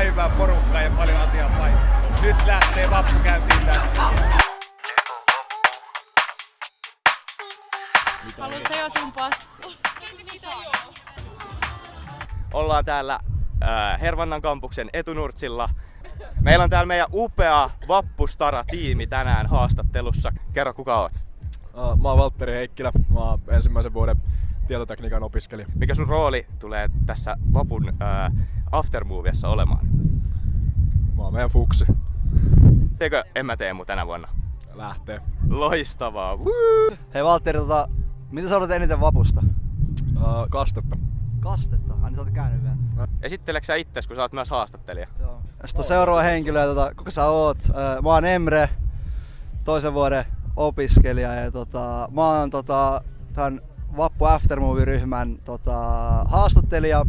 päivää porukkaa ja paljon asiaa paikkaa. Nyt lähtee vappukäyntiin tänne. Haluatko jo sun passi? Ollaan täällä Hervannan kampuksen etunurtsilla. Meillä on täällä meidän upea Vappustara-tiimi tänään haastattelussa. Kerro, kuka oot? Mä oon Valtteri Heikkilä. Mä oon ensimmäisen vuoden tietotekniikan opiskelija. Mikä sun rooli tulee tässä Vapun aftermoviessa olemaan? Mä oon meidän fuksi. Teekö Emma Teemu tänä vuonna? Lähtee. Loistavaa! Woo! Hei Valtteri, mitä sä odotat eniten Vapusta? Kastetta. Kastetta? Ai niin sä oot käynyt vielä. Esitteleksä sä itses, kun sä oot myös haastattelija? Joo. Ja sit on seuraava henkilö, kuka sä oot? Mä oon Emre, toisen vuoden opiskelija ja mä oon tän Vappu Aftermovie-ryhmän haastattelija.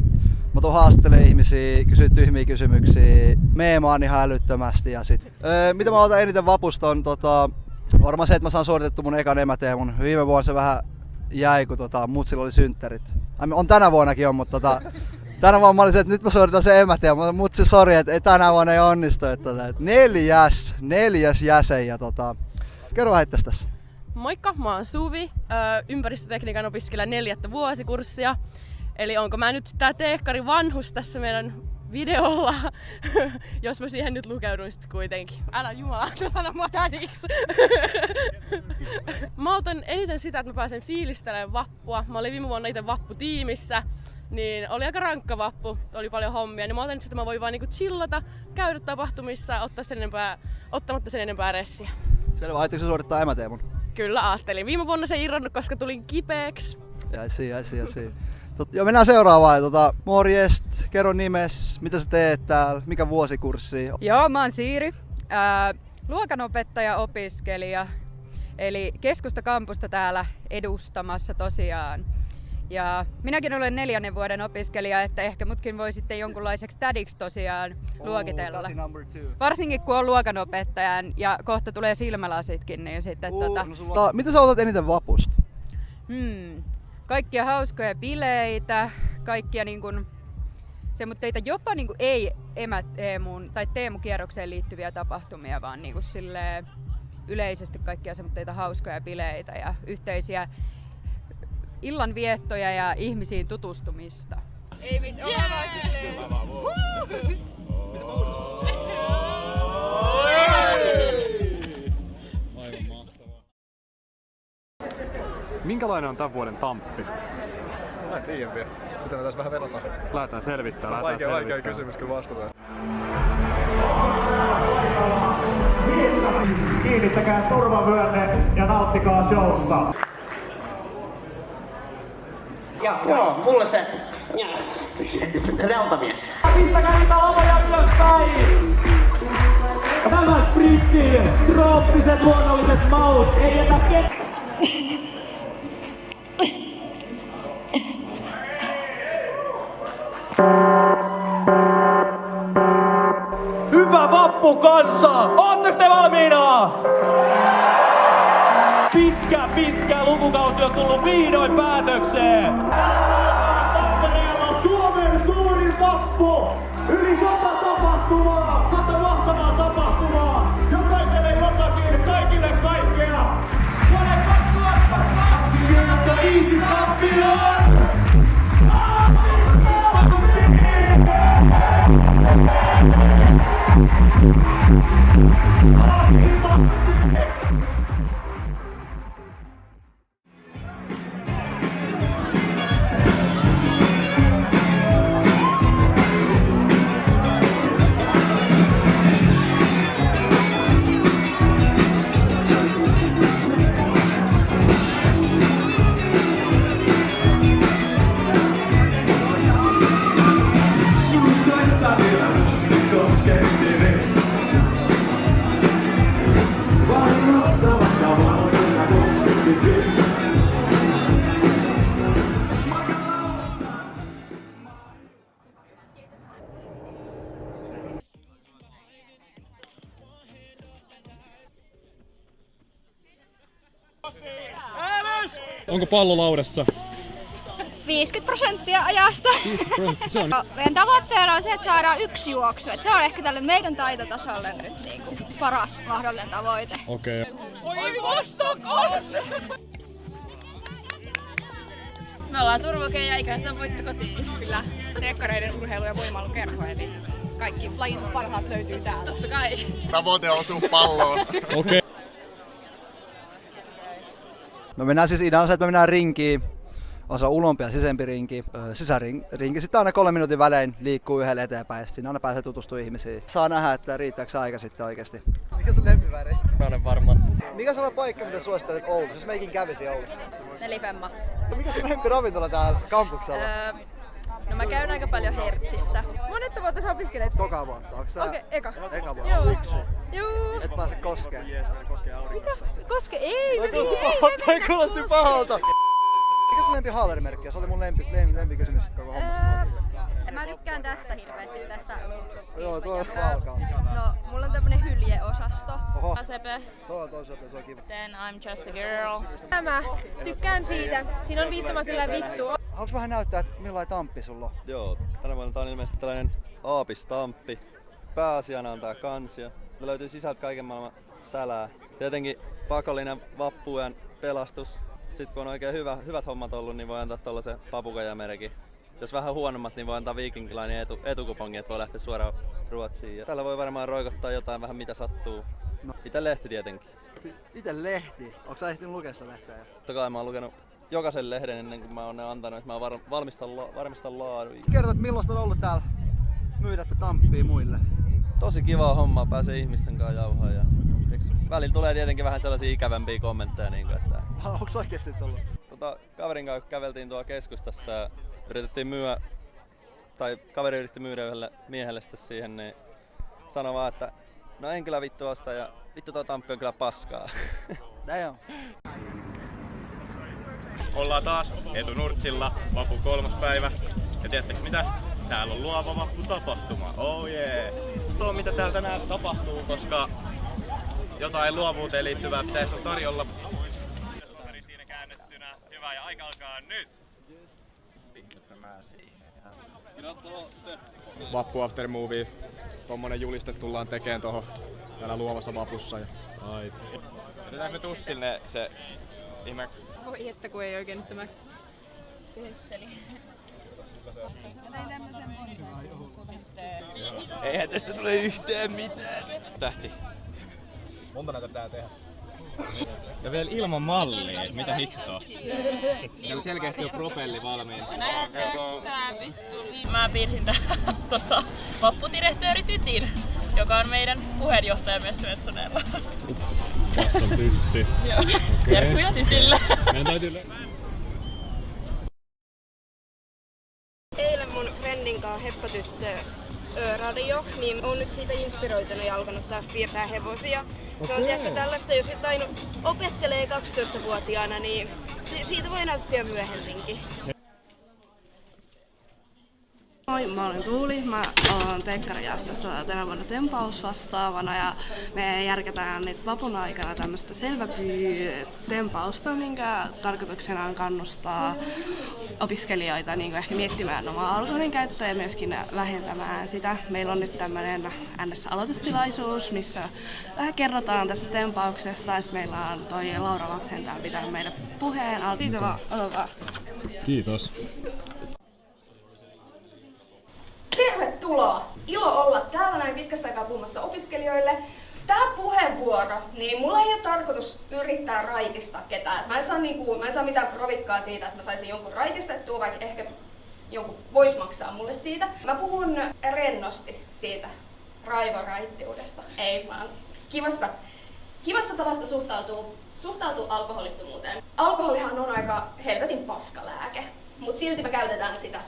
Mä tuun haastattelemaan ihmisiä, kysyä tyhmiä kysymyksiä, meemaan ihan älyttömästi ja sit. Mitä mä otan eniten Vapusta on varmaan se, että mä saan suoritettu mun ekan emäteemun. Viime vuonna se vähän jäi, kun mutsilla oli synttärit. On tänä vuonnakin on, mutta tänä vuonna mä olin se, että nyt mä suoritan sen emäteemun. Mutsi sori, että tänä vuonna ei onnistu. Että neljäs jäsen ja kerro vähän itsestä tässä. Moikka, mä oon Suvi, ympäristötekniikan opiskelija 4. vuosikurssia. Eli onko mä nyt tää teekkari vanhus tässä meidän videolla, jos mä siihen nyt lukeudun sitten kuitenkin. Älä jumalauta sano mua tädiksi. Mä otan eniten sitä, että mä pääsen fiilistelemään vappua. Mä olin viime vuonna itse vapputiimissä, niin oli aika rankka vappu, oli paljon hommia. Niin mä otan nyt sitä, että mä voin vaan niinku chillata, käydä tapahtumissa, ottamatta sen enempää ressiä. Selvä, aitteeko sä suorittaa emäteemun? Kyllä ajattelin. Viime vuonna se ei irronnut, koska tulin kipeäksi. Jäsi. Joo, mennään seuraavaan. Morjest, kerro nimes, mitä sä teet täällä, mikä vuosikurssi? Joo, mä oon Siiri, luokanopettaja, opiskelija, eli keskustakampusta täällä edustamassa tosiaan. Ja minäkin olen 4. vuoden opiskelija, että ehkä mutkin voi sitten jonkunlaiseksi tädiksi tosiaan luokitella. Varsinkin kun on luokanopettajan ja kohta tulee silmälasitkin, niin sitten mitä sä otat eniten Vapusta? Kaikkia hauskoja bileitä, kaikkia niin kuin semmoitteita jopa niin kuin ei Teemuun tai Teemu-kierrokseen liittyviä tapahtumia, vaan niin kuin silleen yleisesti kaikkia semmoitteita hauskoja bileitä ja yhteisiä illanviettoja ja ihmisiin tutustumista. Ei mitään, ollaan vaan silleen. Aivan mahtavaa. Minkälainen on tämän vuoden Tamppi? Mä en tiedä vielä. Mitä me tässä vähän verrataan? Lähdetään selvittämään. Vaikea kysymys, kun vastataan. Kiinnittäkää turvavyönne ja nauttikaa showsta. Joo, mulle se rautamies. Pistäkää niitä lavoja ylöspäin! Tämä spritti, trooppiset luonnolliset maut, ei jätä Hyvä vappu kansa! Ootteko te valmiina? Pitkä lukukausi on tullut vihdoin päätökseen! Tampereella on Suomen suurin vappu! Yli 100 tapahtumaa! 100 mahtavaa tapahtumaa! Jokaiselle jotakin, kaikille kaikkea! Vuoden 2025 Tampere! Onko pallo laudassa? 50% ajasta. Meidän tavoitteena on se, että saadaan 1 juoksu. Et se on ehkä tälle meidän taitotasolle nyt niinku paras mahdollinen tavoite. Okei. Oi vastakaan! Me ollaan Turvoke ja ikänsä voitto kotiin. Kyllä, teekkareiden urheilu- ja voimailukerho, eli kaikki lajin parhaat löytyy täältä. Totta kai. Tavoite osuu palloon. Okei. Me mennään siis idea on se, että me mennään rinkiin. Osa ulompi ja sisempi rinki. Sisärinki sitten aina 3 minuutin välein liikkuu yhdelle eteenpäin. Siinä aina pääsee tutustumaan ihmisiin. Saa nähdä, että riittääkö aika sitten oikeesti. Mikä sun lempiväri? Mä olen varma. Mikä sulla on paikka, mitä suosittelet Oulussa, jos meikin kävisi Oulussa? Nelifemma. No mikä sun lempiravintola täällä kampuksella? No mä käyn aika paljon Hertsissä. Monetta vuotta sä opiskelet? Toka vuotta. Onko sä? Eka. Eka vuotta. Joo. Yksi. Juu. Et pääse koskeen. Mitä? Koske? Ei, Toi kuulosti pahalta. Mikä sun lempi haalerimerkki? Se oli mun lempikysymys koko hommassa. Mä tykkään tästä hirveästi, tästä Joo, tuo on valkaa. No, mulla on tämmönen hyljeosasto. Oho. Asepe. Toi sope, se on kiva. Then I'm just a girl. Mä tykkään siitä. Siinä on viittama kyllä vittu. Haluatko vähän näyttää, että millainen tamppi sulla on? Joo, tänä vuonna tää on ilmeisesti tällainen aapistamppi. Pääasiana on tää kansio. Tää löytyy sisältä kaiken maailman sälää. Tietenkin pakollinen vappujen pelastus. Sitten kun on oikein hyvät hommat ollut, niin voi antaa tollasen papukajamerkin. Jos vähän huonommat, niin voi antaa Viking Linein etukupongin, että voi lähteä suoraan Ruotsiin. Ja tällä voi varmaan roikottaa jotain vähän mitä sattuu. No. Ite lehti tietenkin. Ite lehti? Onko sä ehtinyt lukea sitä lehteä? Totta kai mä oon lukenut jokaisen lehden ennen kuin mä oon ne antanut, että mä varmistan laadun. Kerrot, millaista on ollut täällä myydä tamppia muille? Tosi kiva homma, pääsee ihmisten kanssa jauhaan. Ja välillä tulee tietenkin vähän sellaisia ikävämpiä kommentteja. Niin kuin, että Onko oikeesti tullut? Kaverin kanssa käveltiin tuolla keskustassa ja yritettiin myyä, tai kaveri yritti myydä yhdelle miehelle sitten siihen, niin sanoi vaan, että no en kyllä vittu osta ja vittu tuo tamppi on kyllä paskaa. Damn. Ollaan taas Etunurtsilla, vappu 3. päivä. Ja tiedättekö mitä? Täällä on luova vapputapahtuma. Oh yeah! Tuo mitä täällä tänään tapahtuu, koska jotain luovuuteen liittyvää pitäisi olla tarjolla. Siinä käännettynä. Hyvä ja aika alkaa nyt! Vappu after movie. Tommonen juliste tullaan tekeen tohon täällä luovassa vapussa. Jätetään me tussille se ihme. Voi että kun ei oikein nyt tämä kehesseli. Eihän tästä tule yhtään mitään. Tähti. Monta näitä pitää tehdä? Ja vielä ilman mallia, mitä hittoa? Siellä selkeästi jo propelli valmiina. Mä piirsin tähän vappudirektööri Tytin, joka on meidän puheenjohtaja myös Svenssoneella. Tässä on tytti. Terkkuja Tytille. Eilen mun friendin kanssa heppatyttö radio, niin on nyt siitä inspiroitunut ja alkanut taas piirtää hevosia. Se on tietysti tällaista, jos jotain opettelee 12-vuotiaana, niin siitä voi näyttää myöhemminkin. Moi, mä olen Tuuli. Mä oon teekkarijaastossa tänä vuonna tempausvastaavana ja me järkätään nyt vapun aikana tämmöistä selväpyy-tempausta, minkä tarkoituksena on kannustaa opiskelijoita niin ehkä miettimään omaa alkoholin käyttöä ja myöskin vähentämään sitä. Meillä on nyt tämmöinen NS-aloitustilaisuus, missä vähän kerrotaan tästä tempauksesta ja meillä on toi Laura Vathen täällä pitää meille puheen. Siitä vaan, ota vaan. Kiitos. Tervetuloa! Ilo olla täällä näin pitkästä aikaa puhumassa opiskelijoille. Tää puheenvuoro, niin mulla ei ole tarkoitus yrittää raitistaa ketään. Mä en saa mitään provikkaa siitä, että mä saisin jonkun raitistettua, vaikka ehkä jonkun vois maksaa mulle siitä. Mä puhun rennosti siitä raivoraittiudesta. Ei vaan kivasta tavasta suhtautuu alkoholittomuuteen. Alkoholihan on aika helvetin paskalääke, mutta silti me käytetään sitä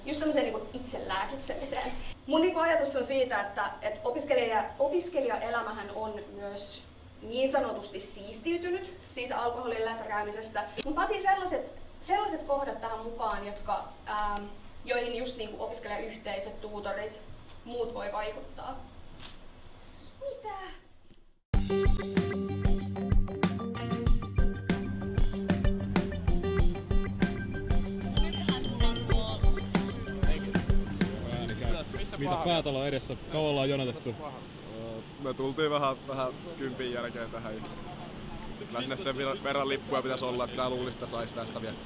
just tämmöiseen niin itselääkitsemiseen. Mun niin ajatus on siitä, että opiskelijaelämähän on myös niin sanotusti siistiytynyt siitä alkoholin läträämisestä. Mun vaatii sellaiset kohdat tähän mukaan, joihin just niin kuin opiskelijayhteisöt, tuutorit, muut voi vaikuttaa. Mitä? päätalo edessä. Kauan ollaan jonotettu. Me tultiin vähän 10 jälkeen tähän. Kyllä sinne sen verran lippuja pitäisi olla, että kyllä luulisi, että saisi tästä vielä.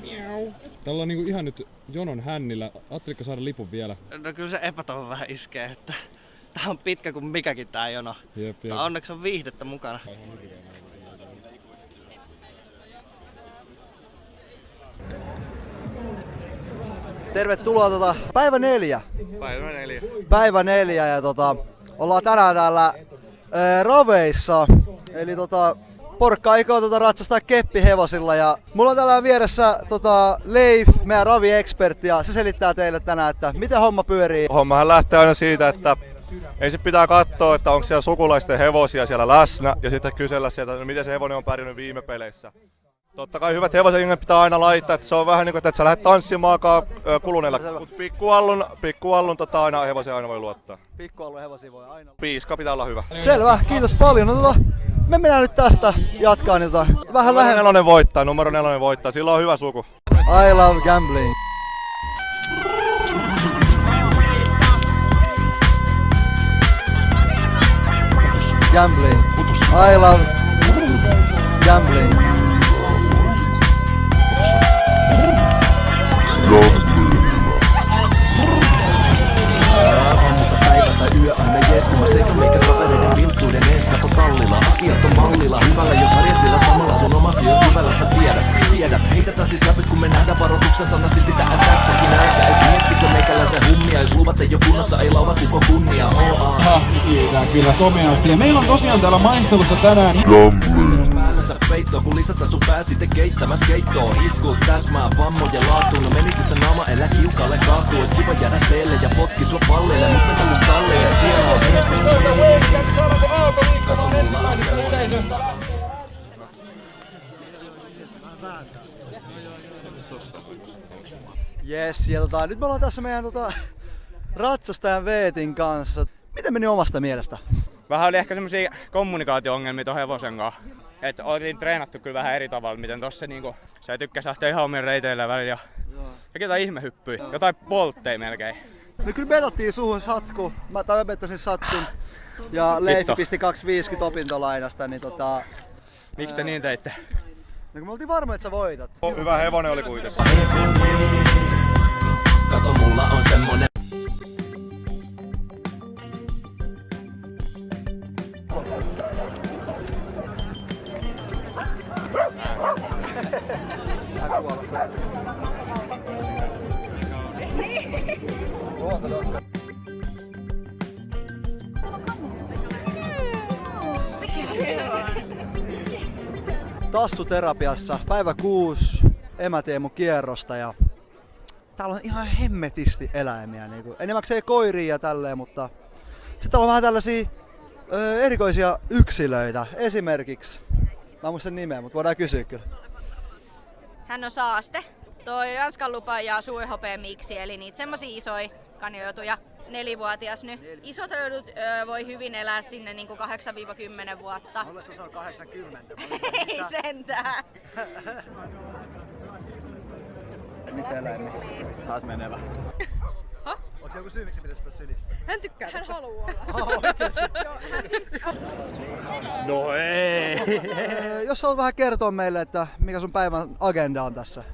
Kyllä. Täällä on niinku ihan nyt jonon hännillä. Ajattelitko saada lipun vielä? No kyllä se epätoivon vähän iskee, että tää on pitkä kuin mikäkin tää jono. Jep. Onneksi on viihdettä mukana. Tervetuloa päivä 4. Päivä 4 ja ollaan tänään täällä Raveissa. Eli porukka aikoo ratsastaa keppihevosilla ja mulla on täällä vieressä Leif, meidän ravi-ekspertti, ja se selittää teille tänään, että miten homma pyörii. Hommahan lähtee aina siitä, että ensin pitää katsoa, että onko siellä sukulaisten hevosia siellä läsnä ja sitten kysellä sieltä, että miten se hevonen on pärjännyt viime peleissä. Totta kai hyvät hevoset pitää aina laittaa, että se on vähän niin kuin, että et sä lähdet tanssimaankaan kuluneella. Mutta pikkuallun aina hevosia aina voi luottaa. Pikkuallun hevosia voi aina. Piiska pitää olla hyvä. Selvä, kiitos paljon. No, me mennään nyt tästä jatkaa niin vähän lähemmin. Numero 4 voittaa, sillä on hyvä suku. I love gambling. Gambling. I love gambling. Päivä tai yö aina jees, kun mä seison meikä kavereiden vilttuiden ees. Kato tallilla, asiat on mallilla. Hyvällä jos harjat sillä samalla sun omasi on hyvällä sä tiedät. Heitetään siis läpit kun me nähdään varoituksen sana silti tähän tässäkin. Älkää ees miettikö meikäläisen hummia. Jos luvat ei oo kunnossa ei lauva kuko kunnia. Kiitää kyllä komeasti. Ja meillä on tosiaan täällä maistelussa tänään päällänsä peittoa, kun lisätä sun pää sitten keittämäs keittoa. Iskut täsmää vammoja laatuun. No menit sitten naama elä kiukalle kaatuu. Ois kiva jäädä teille ja potki sua palleille. Mut me tämmös talleille siellä on kato mulla on semmonen. Jes, ja nyt me ollaan tässä meidän ratsastajan Veetin kanssa. Miten meni omasta mielestä? Vähän oli ehkä semmosia kommunikaatio-ongelmia ton hevosen kanssa. Et oltiin treenattu kyllä vähän eri tavalla, miten tossa niinku se tykkäs lähteä ihan omien reiteille välillä ja jotain ihmehyppyjä, jotain poltteja melkein. No kyllä betattiin suhun satku, mä bettasin satkun ja Leifi pisti 250 opintolainasta, niin Miksi te niin teitte? No kun me oltiin varma, että sä voitat. Hyvä hevonen oli kuitenkin. Kato mulla on semmonen. Tassuterapiassa päivä 6 emäteemu kierrosta ja täällä on ihan hemmetisti eläimiä. Enimmäkseen koiria ja tälleen, mutta sitten täällä on vähän tällaisia erikoisia yksilöitä. Esimerkiksi, mä en muista sen nimeä, mutta voidaan kysyä kyllä. Hän on Saaste. Toi Ranskan lupa ja suurhopea miksi, eli niitä semmosia isoja kanjoituja. 4-vuotias nyt. Isot höydut voi hyvin elää sinne niinku 8-10 vuotta. Oletko sä 80? Ei sentään. Mitä eläimiä? Taas menevä. Onko se joku syy, miksi pitäisi sitä sylissä? Hän tykkää tästä. Hän haluaa olla. No ei. Jos haluat vähän kertoa meille, että mikä sun päivän agenda on tässä?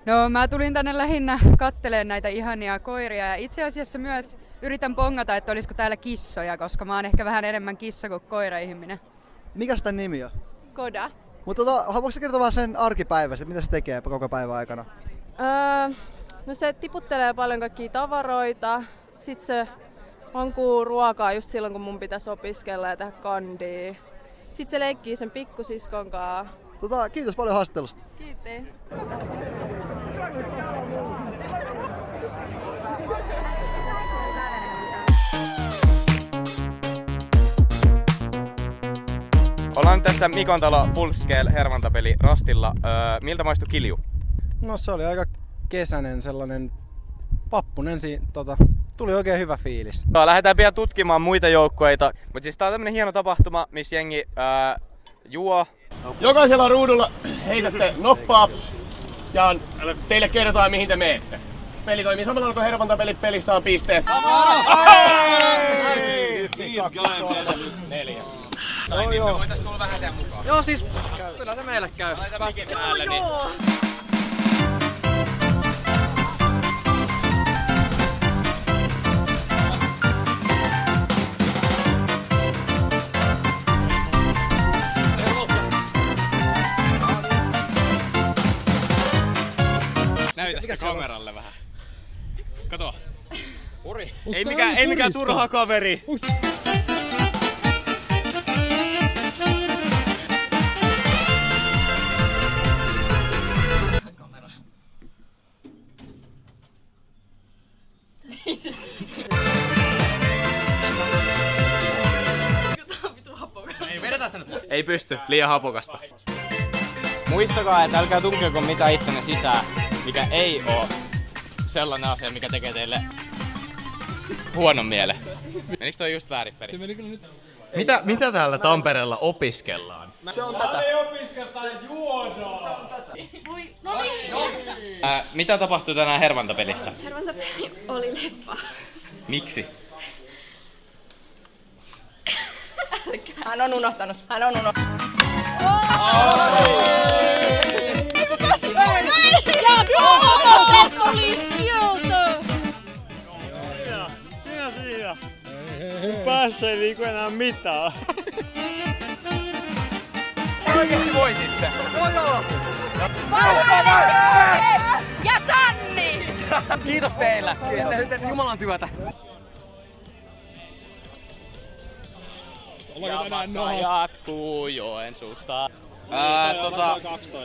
No mä tulin tänne lähinnä katteleen näitä ihania koiria ja itse asiassa myös yritän pongata, että olisiko täällä kissoja, koska mä oon ehkä vähän enemmän kissa kuin koira-ihminen. Mikäs tän nimi on? Koda. Mutta haluatko sä kertoa vähän sen arkipäivästä, mitä se tekee koko päivän aikana? No se tiputtelee paljon kaikkia tavaroita, sit se hankuu ruokaa just silloin kun mun pitäisi opiskella ja tehdä kandia. Sit se leikkii sen pikkusiskon kanssa. Kiitos paljon haastattelusta. Kiitos. Ollaan tässä Mikon talo Full Scale hervantapeli Rastilla. Miltä maistui kilju? No se oli aika kesäinen sellainen pappunen, tuli oikein hyvä fiilis. Lähdetään pian tutkimaan muita joukkueita, mutta siis tää on tämmönen hieno tapahtuma, missä jengi juo. Jokaisella ruudulla heitätte noppaa ja teille kerrotaan mihin te menette. Peli toimii samalla tavalla kuin hervantapelit, pelissä on pisteet. 4. Tai niin, me voitais tulla vähän tehdä mukaan. Joo siis, kyllä se meille käy. Laita mikin päälle, niin. Näytä sitä kameralle vähän. Kato. Uri. Ei mikään turha kaveri. Ei pysty, liian hapokasta. Muistakaa, että älkää tunkeko mitään ittenne sisään, mikä ei oo sellainen asia, mikä tekee teille Huonon mielen. Menikö toi just väärin perin? Se meni kyllä nyt. Mitä täällä Tampereella opiskellaan? Se on tätä. Ei opiskelta, juodaan. Se on tätä. Voi, no niin. Mitä tapahtui tänään hervantapelissä? Hervantapeli oli leffa. Miksi? Hän on unohtanut. Ja kolmoset oli sieltä! Siinä. Päässä ei liiku enää mitään. Oikeesti voititte! Joo! Ja Sanni! Kiitos teillä! Teette Jumalan työtä! Ja matka jatkuu Joensuusta.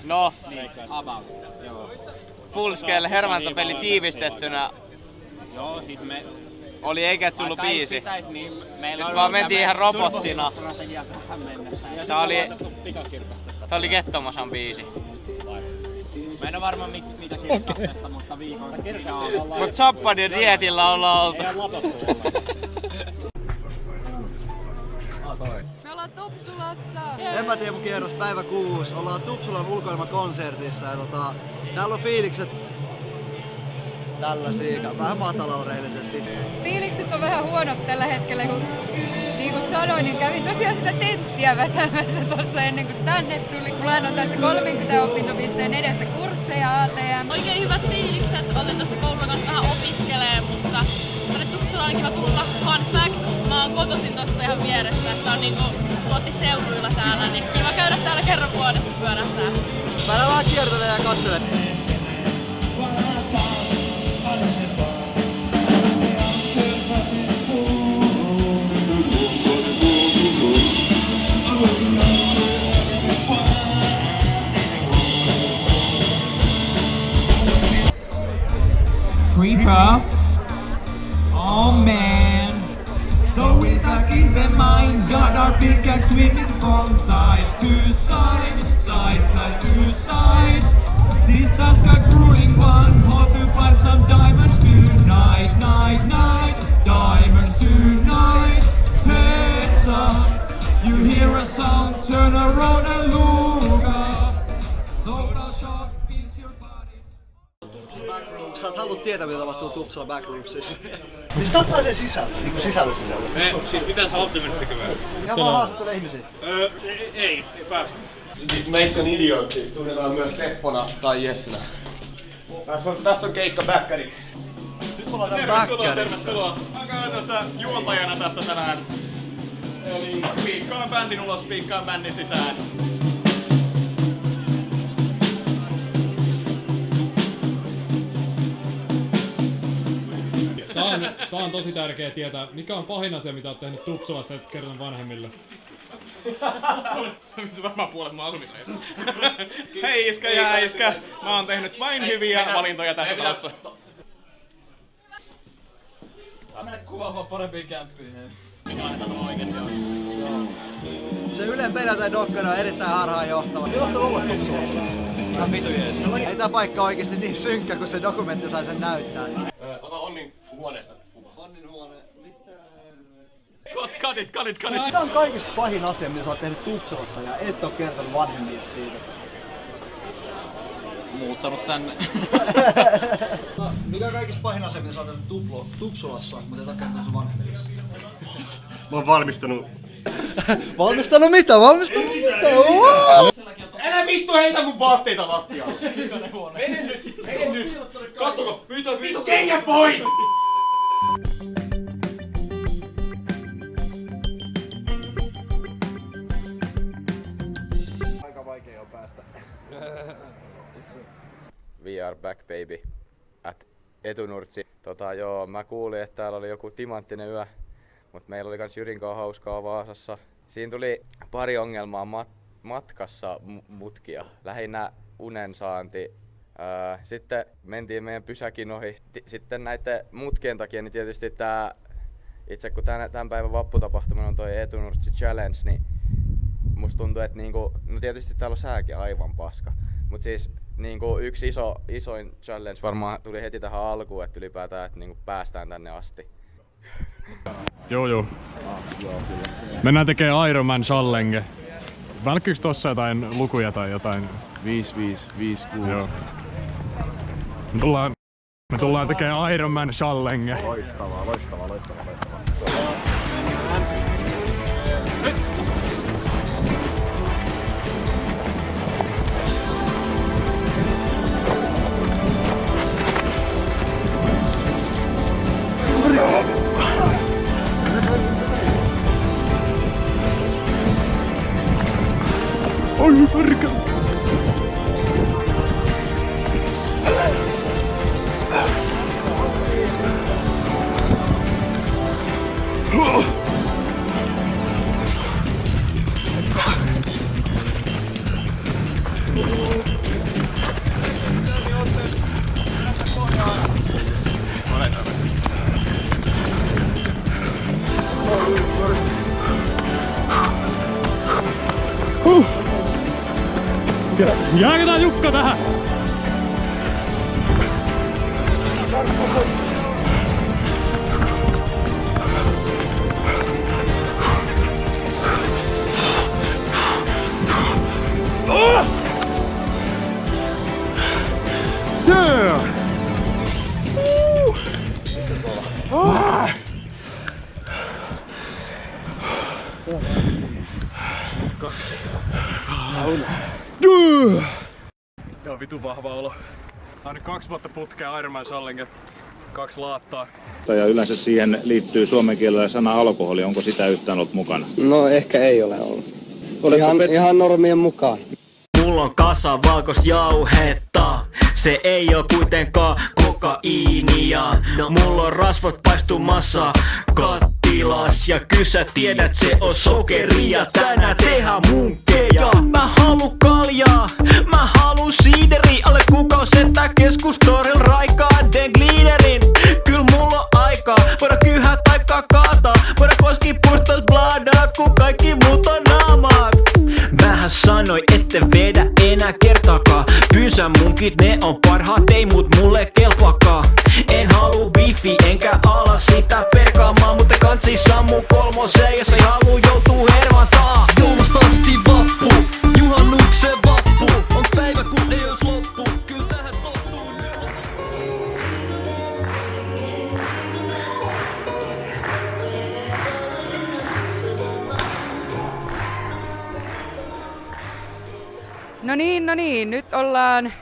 No, full scale hervantapeli tiivistettynä. Joo, sit me... Oli Eigetsullu biisi. Nyt vaan mentiin ihan robottina. Tää oli Gettomasan biisi. Mä en oo varma mitä kirkastetta, mutta viikon kirkkaa. Mut Sappadin dietillä ollaan oltu. Me ollaan Tupsulassa. Emma Teemu kierros päivä 6. Ollaan Tupsulan ulkoilmakonsertissa ja täällä on fiilikset tällaisia, vähän matalaureellisesti. Fiilikset on vähän huonot tällä hetkellä, kun niin kuin sanoin, niin kävin tosiaan sitä tenttiä väsäämässä tuossa ennen kuin tänne tuli. Mulla on tässä 30 opintopisteen edestä kursseja ATM. Oikein hyvät fiilikset. Olin tuossa koulun kanssa vähän opiskelee, mutta tänne Tupsulaan on kiva tulla. Fun fact, mä oon kotoisin tosta ihan vieressä, että on niinku kotiseuduilla täällä, niin kiva käydä täällä kerran vuodessa pyörähtää. Mä vähän kiertelen ja katselen. Creeper. Oh man. So we back in the mine, got our pickaxe swimming from side to side, side to side. This task a grueling one, how to find some diamonds tonight, night. Diamonds tonight. Heads up, you hear a sound, turn around and look up. Total shock fills your body. Sä oot halunnut tietää, mitä tapahtuu Tupsala Backroomsissa. Niin sitä pääsee sisälle, niinku sisälle. Siis mitä haluatte mennä tekemään? Ihan vaan haastattele ihmisiä. Ei pääse. Meitsi on idiootti, tunnetaan myös Teppona tai Jessinä. Tässä on keikka Bäkkäri. Nyt mulla on täällä Bäkkärissä. Tervetuloa. Mä käyn tässä juontajana tässä tänään. Eli spiikkaan bändin ulos, spiikkaan bändin sisään. Tää on tosi tärkeä tietää. Mikä on pahin asia, mitä oot tehnyt Tupsulassa, et kertonut vanhemmille? Varmaan puolet mun asumisajasta. Hei iskä ja äiskä, mä oon tehnyt vain hyviä valintoja tässä talossa. Mennä kuvaamaan parempiin kämppiin. Minkälainen tää oikeesti on? Se Ylen perjantai-dokkari on erittäin harhaanjohtava. Millaista olla Tupsulassa? Ihan vitu jees. Ei tää paikka oikeesti niin synkkä, kun se dokumentti sai sen näyttää. Ota Onnin huoneesta kuva. Onnin huone. Katit. Mikä on kaikista pahin asia, mitä sä oot tehnyt Tupsulassa ja et oo kertonut vanhemmille siitä? Muuttanut tänne. Mikä on kaikista pahin asia, mitä sä oot tehnyt Tupsulassa, mutta et oo kertonut sun vanhemmille? Mä oon valmistanut. Valmistanut mitä? Älä vittu heitä mun vaatteita lattialle! Mene nyt! Kattoko! Vittu kengät pois! Aika vaikea on päästä. We are back baby at Etunurtsi. Joo, mä kuulin, että täällä oli joku timanttinen yö, mutta meillä oli kans Jyrin kanssa hauskaa Vaasassa. Siinä tuli pari ongelmaa matkassa mutkia, lähinnä unensaanti. Sitten mentiin meidän pysäkin ohi. Sitten näiden mutkien takia niin tietysti itse kun tämän päivän vapputapahtuma on toi Etunurtsi Challenge, niin musta tuntuu, että no tietysti täällä on sääkin aivan paska. Mut siis yksi isoin challenge varmaan tuli heti tähän alkuun, että ylipäätään että päästään tänne asti. Joo. Mennään tekemään Ironman challenge. Välkkyykö tossa jotain lukuja tai jotain? 5, 6. Joo. Me tullaan tekemään Ironman challenge. Loistavaa. Oi perkele! Jääkö tää Jukka tähän? Oh! Yeah! Oh! Sauna. Joo, vitu vahva olo. Aina 2 vuotta putkea Ironman challenge, 2 laattaa. Ja yleensä siihen liittyy suomen kielellä sana alkoholi. Onko sitä yhtään ollut mukana? No ehkä ei ole ollut. Ihan normien mukaan. Mulla on kasa valkoista jauhetta. Se ei oo kuitenkaan kokaiinia. Mulla on rasvot paistumassa kattilas. Ja kyllä sä tiedät se on sokeria. Tänään tehdään munkkeja. Mä haluun kaljaa, mä haluun siideri. Alle kuukaus että keskustoril raikaaden gliderin. Kyl mulla on aikaa, voida kyhää taikkaa kaataa. Voida koski puistas bladaa, kun kaikki muut on naamaat. Mähän sanoi ette vedä enää kertaakaan. Pyysän munkit, ne on parhaat, ei mut mulle kelpaakaan. En haluu bifi, enkä ala sitä perkaamaan. Mutta kansi sammu kolmoseen, jos ei haluu joutuu hervantaa. Joulusta asti vappu, juhannuksen vappu. On päivä kun ei ois loppu, kyl tähän tottuu nyt. No niin, nyt ollaan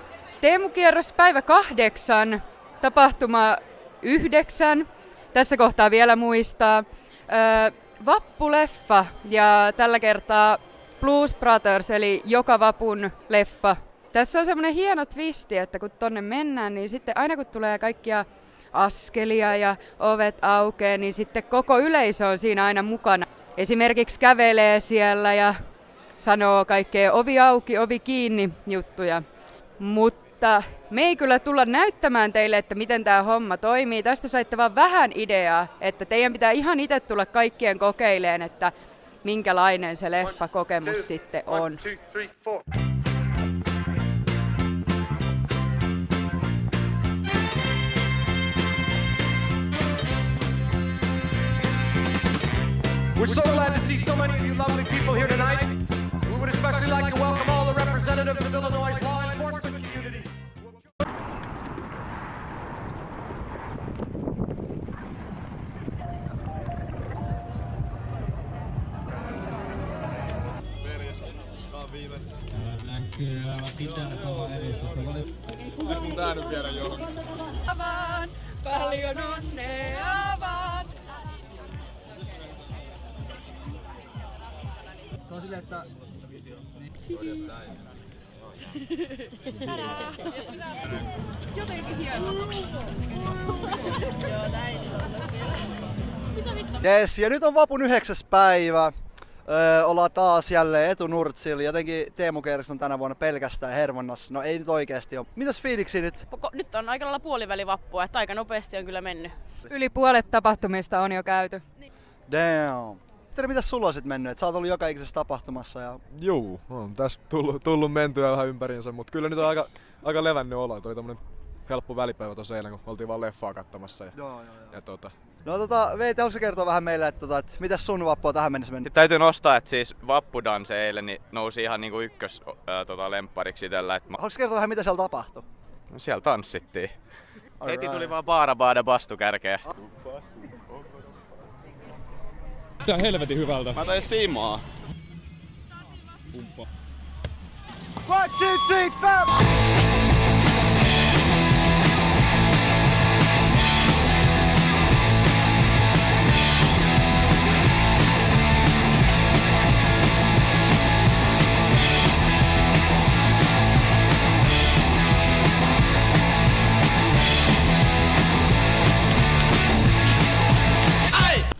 Teemu-kierros päivä 8, tapahtuma 9. Tässä kohtaa vielä muistaa. Vappuleffa ja tällä kertaa Blues Brothers eli joka vapun leffa. Tässä on semmonen hieno twisti, että kun tonne mennään, niin sitten aina kun tulee kaikkia askelia ja ovet aukeaa, niin sitten koko yleisö on siinä aina mukana. Esimerkiksi kävelee siellä ja sanoo kaikkea ovi auki, ovi kiinni juttuja. Mutta me ei kyllä tulla näyttämään teille, että miten tämä homma toimii. Tästä saitte vaan vähän ideaa, että teidän pitää ihan itse tulla kaikkien kokeileen, että minkälainen se leffakokemus sitten on. 1, 2, 3, 4. We're so glad to see so many of you lovely people here tonight. We would especially like to welcome all the representatives of Illinois' law enforcement community. Pitäis mun tää nyt viedä johonkin? Avaan, paljon onnea vaan. Se on silleen, että... Jotenkin hieno. Joo, tää ei nyt ollut vielä. Jes, ja nyt on vapun 9. päivä. Ollaan taas jälleen Etunurtsilla. Jotenkin Teemu Keeris on tänä vuonna pelkästään Hermannassa. No ei nyt oikeesti ole. Mitäs fiiliksi nyt? Nyt on aika lailla puolivälivappua, että aika nopeasti on kyllä mennyt. Yli puolet tapahtumista on jo käyty. Damn. Tere, mitäs sulla on sit mennyt? Et sä oot ollut joka ikisessä tapahtumassa. Ja... Juu, on tässä tullut mentyä vähän ympäriinsä, mutta kyllä nyt on aika levännyt olo. Oli tommonen helppo välipäivä tossa eilen, kun oltiin vaan leffaa katsomassa. Joo. Ja No Veite, haluatko sä kertoa vähän meille, että mitäs sun vappu on tähän mennessä mennyt? Täytyy nostaa, että siis vappudanse eilen niin nousi ihan niinku lemppariksi itellä. Haluatko kertoa vähän, mitä siellä tapahtui? No, siellä tanssittiin. Heti tuli vaan baada bastu kärkeä. Tää helvetin hyvältä. Mä tein Simaa. Pumppa. 1, 2, 3, 4!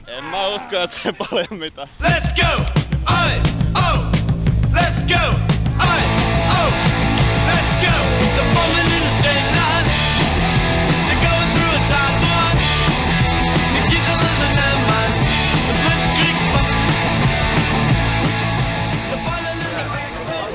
En mä usko, että se paljon mitään. Let's go! Ai! Oh! Let's go! Ai! Oh! Let's go! They're falling in a straight line. They're going through a tight one. The kids are losing their minds. The blitzkrieg pump. They're falling in the backseat.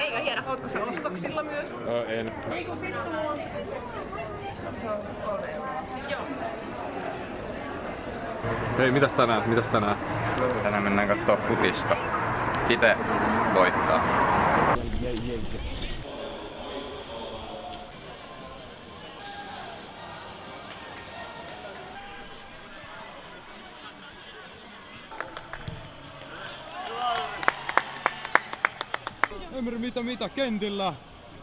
Eikä hieno. Ootko sä ostoksilla myös? En. Joo. Hei, mitäs tänään? Tänään mennään kattoo futista. Kite voittaa. Emre, mitä kentillä?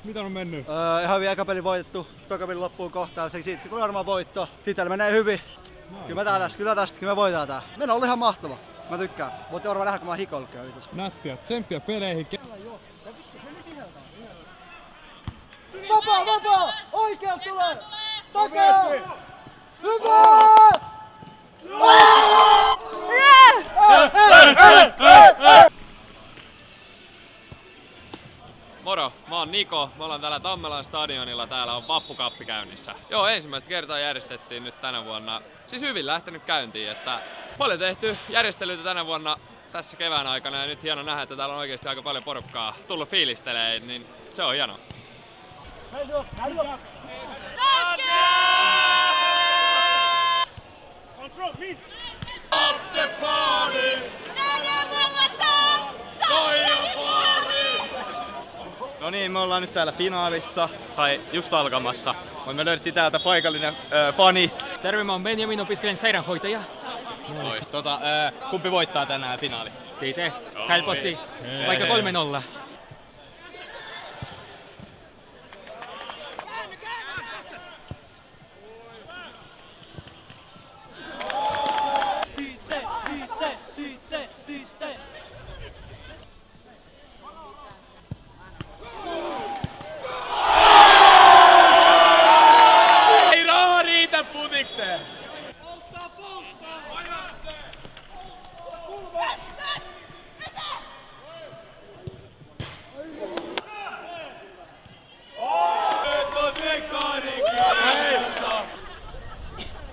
Mitä on mennyt? Ihan hyvin, eka peli voitettu, toka peli loppuun kohtaan, siitä tuli varmaan voitto. Titellä menee hyvin. Kyllä me voitetaan tää. Meillä on ihan mahtava. Mä tykkään. Voitte varmaan nähdä, kun mä oon hikoillutkin yritystä. Nättiä, tsemppiä peleihin. Vapaa! Oikein tulee! Takaa! Hyvä! Moro, mä oon Niko. Me ollaan täällä Tammelan stadionilla. Täällä on vappukappi käynnissä. Joo, ensimmäistä kertaa järjestettiin nyt tänä vuonna. Siis hyvin lähtenyt käyntiin, että paljon tehty järjestelyitä tänä vuonna tässä kevään aikana ja nyt hieno nähdä, että täällä on oikeasti aika paljon porukkaa tullut fiilistelee, niin se on hienoa. No niin, me ollaan nyt täällä finaalissa, tai just alkamassa. Me löydettiin täältä paikallinen fani. Terve, mä oon Benjamin, opiskelen sairaanhoitaja. Nois. Kumpi voittaa tänään finaali? Tiite, helposti, vaikka 3-0.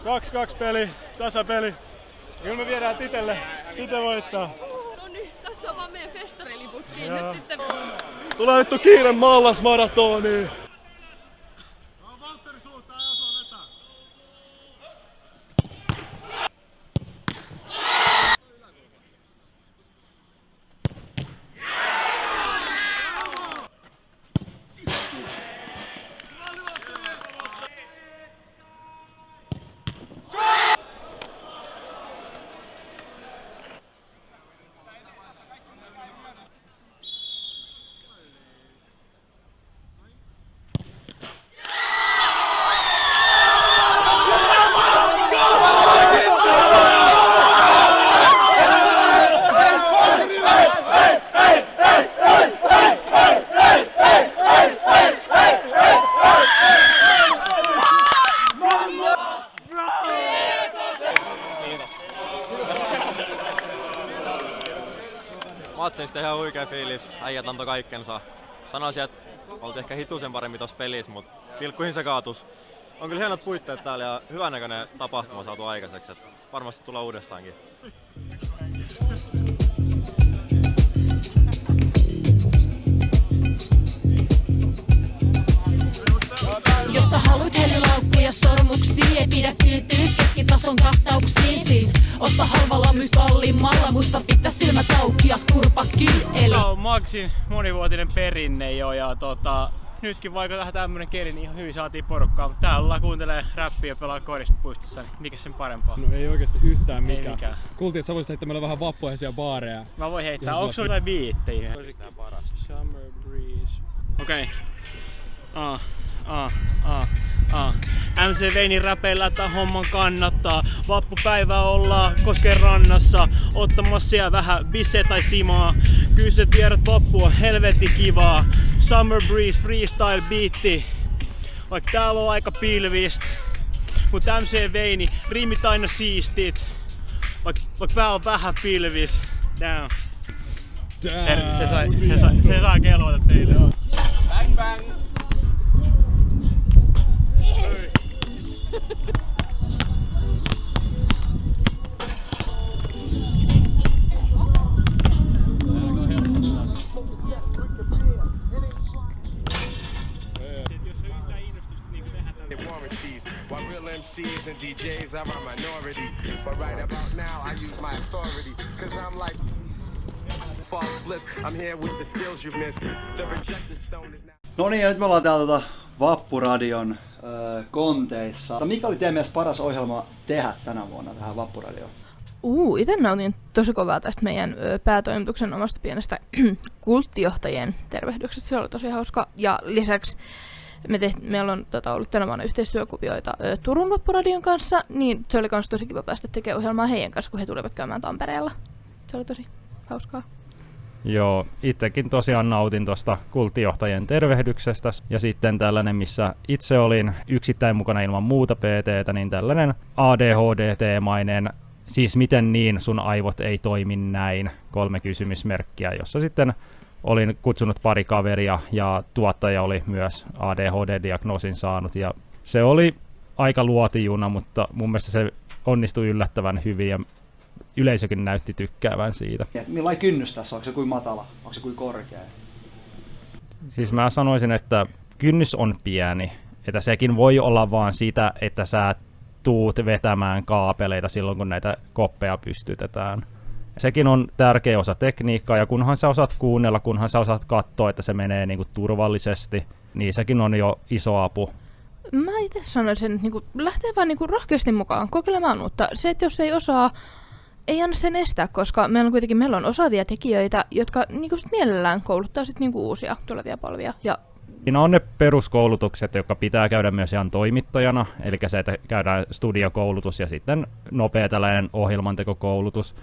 2-2 peli, tasapeli. Kyllä me viedään Titelle. Tite voittaa. No niin, tässä on vaan meidän festariliput kiinni. Nyt sitten... Tulee vittu kiire mallasmaratoniin. Matsista ihan huikea fiilis, äijät antoi kaikkensa. Sanoisin, että oltiin ehkä hitusen paremmin tossa pelissä, mutta pilkkuihin se kaatus. On kyllä hienot puitteet täällä ja hyvänäköinen tapahtuma saatu aikaiseksi, että varmasti tulee uudestaankin. Jos sä haluit helilaukkuja sormuksiin, ei pidä tyytyä keskitason kahtauksiin. Siis osta halvalla, myy kalliimmalla, musta pitää silmät auki ja turpat kiinni. Tämä on Maxin monivuotinen perinne jo ja nytkin vaikka tähän tämmönen keli, niin ihan hyvin saatiin porukkaa. Mutta täällä ollaan kuuntelee räppiä ja pelaa korista puistossa, niin mikä sen parempaa? No ei oikeesti yhtään mikään. Ei mikään. Kuultiin, että sä voisit heittää meille vähän vappuaisia baareja. Mä voin heittää. Onko sulla jotain biittejä? Summer breeze. Okei. MC Veinin räpeillä tää homman kannattaa. Vappupäivä ollaan Kosken rannassa ottamassa siellä vähän bisse tai simaa. Kyllä sä tiedät, vappu on helvetin kivaa. Summer breeze freestyle beatti. Vaikka täällä on aika pilvistä, mut MC Veini riimit aina siistit. Vaikka täällä on vähän pilvis. Damn. Se saa kelvata teille. Bang bang. While real MCs and DJs are a minority, but right about now I use my authority, cause I'm like false flip. I'm here with the skills you missed. The rejected stone is now. No niin, ja nyt me ollaan täällä Vappuradion konteissa. Mikä oli teidän mielestä paras ohjelma tehdä tänä vuonna tähän Vappuradioon? Itse nautin tosi kovaa tästä meidän päätoimituksen omasta pienestä kulttijohtajien tervehdyksestä. Se oli tosi hauska. Ja lisäksi meillä on ollut tänä vuonna yhteistyökuvioita Turun Vappuradion kanssa, niin se oli myös tosi kiva päästä tekemään ohjelmaa heidän kanssa, kun he tulivat käymään Tampereella. Se oli tosi hauskaa. Joo, itsekin tosiaan nautin tuosta kulttijohtajien tervehdyksestä. Ja sitten tällainen, missä itse olin yksittäin mukana ilman muuta PT:tä, niin tällainen ADHD-teemainen, siis miten niin sun aivot ei toimi näin, 3 kysymysmerkkiä, jossa sitten olin kutsunut pari kaveria ja tuottaja oli myös ADHD-diagnoosin saanut. Ja se oli aika luotijuna, mutta mun mielestä se onnistui yllättävän hyvin ja yleisökin näytti tykkäävän siitä. Millainen kynnys tässä on? Onko se kuin matala? Onko se kuin korkea? Siis mä sanoisin, että kynnys on pieni. Että sekin voi olla vaan sitä, että sä tuut vetämään kaapeleita silloin, kun näitä koppeja pystytetään. Sekin on tärkeä osa tekniikkaa, ja kunhan sä osaat kuunnella, kunhan sä osaat katsoa, että se menee niinku turvallisesti, niin sekin on jo iso apu. Mä itse sanoisin, että lähtee vaan rohkeasti mukaan kokeilemaan, mutta se, että jos ei osaa, ei anna sen estää, koska meillä on osaavia tekijöitä, jotka sit mielellään kouluttaa uusia tulevia polvia. Ja siinä on ne peruskoulutukset, jotka pitää käydä myös ihan toimittajana, eli se, että käydään studiokoulutus ja sitten nopea tällainen ohjelmantekokoulutus.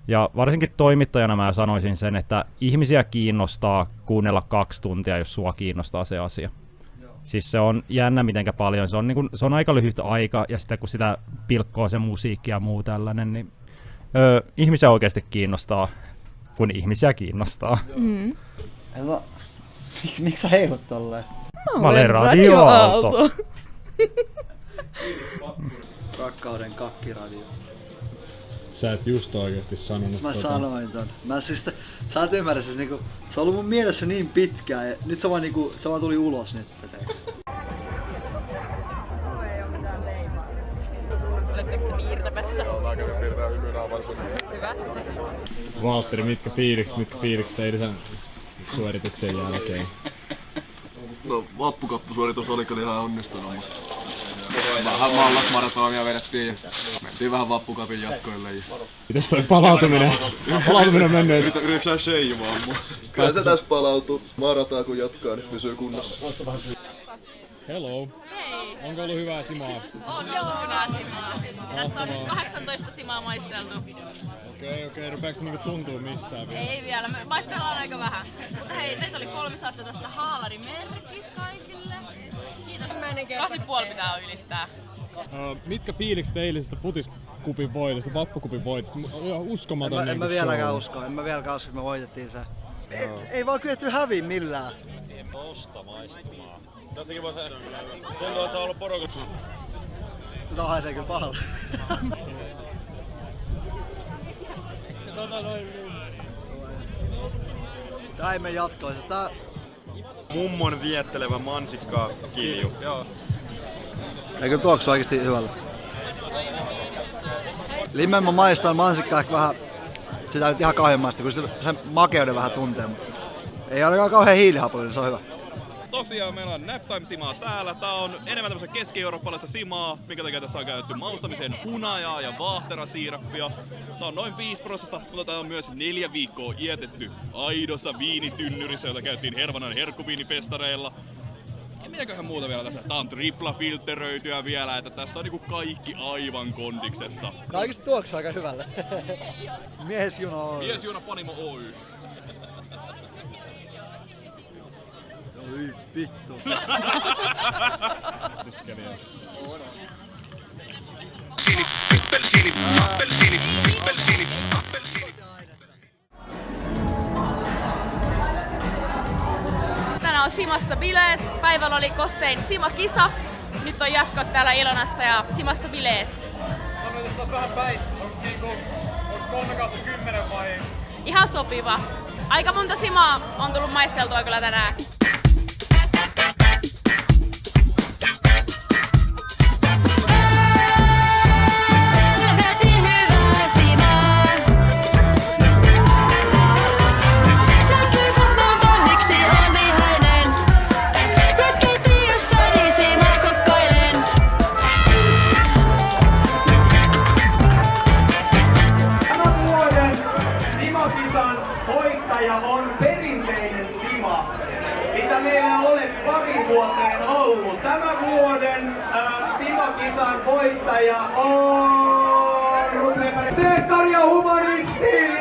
Ja varsinkin toimittajana mä sanoisin sen, että ihmisiä kiinnostaa kuunnella 2 tuntia, jos sua kiinnostaa se asia. Joo. Siis se on jännä mitenkä paljon, se on aika lyhyt aika, ja sitten kun sitä pilkkoo se musiikki ja muu tällainen, niin ihmisiä oikeasti kiinnostaa, kun ihmisiä kiinnostaa. Mm. Miksi sä heilut tolleen? Mä olen radioaalto. Rakkauden kakkiradio. Sä et just oikeesti sanonut Mä sanoin ton. Sä et ymmärrä, siis niinku, se on ollut mun mielessä niin pitkään ja nyt se vaan tuli ulos nyt. Oletteko te piirtämässä? Hyvä. Valtteri, mitkä fiilikset eilisen suorituksen jälkeen? No, vappukappusuoritus oli kyllä ihan onnistunut, mutta vähän mallasmaratonia vedettiin ja mentiin vähän vappukapin jatkoille. Mites toi palautuminen? Palautuminen on mennyt. Yritätkö sä sheijumaan mua? Kyllä se tässä palautuu. Marataan kun jatkaa, niin pysyy kunnossa. Hello. Hei. Onko ollut hyvää simaa? On hyvää simaa. Tässä on nyt 18 simaa maisteltu. Okei. Rupeeko se niinku tuntuu missään vielä? Ei vielä, me maistellaan aika vähän. Mutta hei, teitä oli 3 saatte tosta haalarimerkit kaikille. Kiitos. 8,5 pitää ylittää. Mitkä fiilikset eilisestä futiskupin voitosta, vappukupin voitosta? Ihan uskomaton. En mä vieläkään usko, että me voitettiin se. Ei vaan kyetty häviin millään. Tosta maistumaan. Tässäkin voi se tuntuu, että sä oot ollut porukassa. Tätä haisee kyllä pahalle. Tää ei mene jatkoon, siis tää... Mummon viettelevä mansikka kilju. Joo. Ei kyllä tuoksu oikeesti hyvältä. Limmen mä maistan mansikkaa ehkä vähän... Sitä nyt ihan kauhean maista, kun sen makeuden vähän tuntee. Ei ainakaan kauhean hiilihapollinen, se on hyvä. Tosiaan meillä on Naptime-simaa täällä. Tää on enemmän tämmöistä keski-eurooppalaista simaa, minkä takia tässä on käytetty maustamiseen hunajaa ja vaahterasiirappia. Tää on noin 5%, mutta tää on myös 4 viikkoa ietetty aidossa viinitynnyrissä, jota käytiin Hervanan herkkuviinifestareilla. Ja mitäköhän muuta vielä tässä? Tää on tripla-filteröityä vielä, että tässä on niinku kaikki aivan kondiksessa. Tää oikeesti tuoksuu aika hyvälle. Miesjuna Oy. Miesjuna Panimo Oy. Oi vittu. Tänään on Simassa bileet. Päivällä oli kostein Sima-kisa. Nyt on jatkot täällä Ilonassa ja Simassa bileet. Sanoit, että oot vähän päin. Onks 3/10 vai? Ihan sopiva. Aika monta Simaa on tullut maisteltua kyllä tänään. On perinteinen Sima, mitä meillä ole pari vuoteen ollut. Tämän vuoden Sima-kisan voittaja on Teekkari ja Humanisti!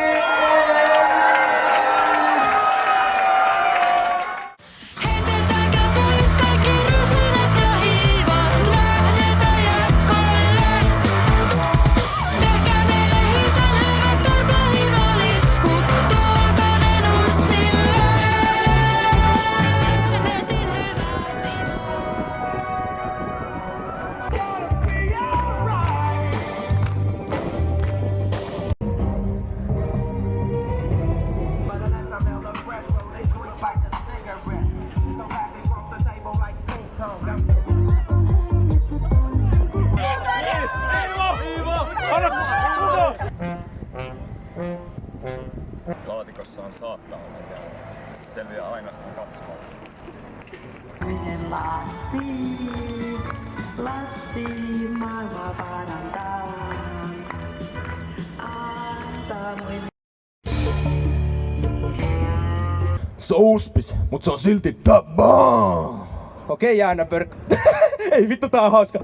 Laatikossa on saattaa olla ja selviää ainoastaan katsomaan. Lassi, maailma parantaa. Se on uspis, mut se on silti tabaa. Okei, jäännä pörk. Ei vittu, tää on hauska.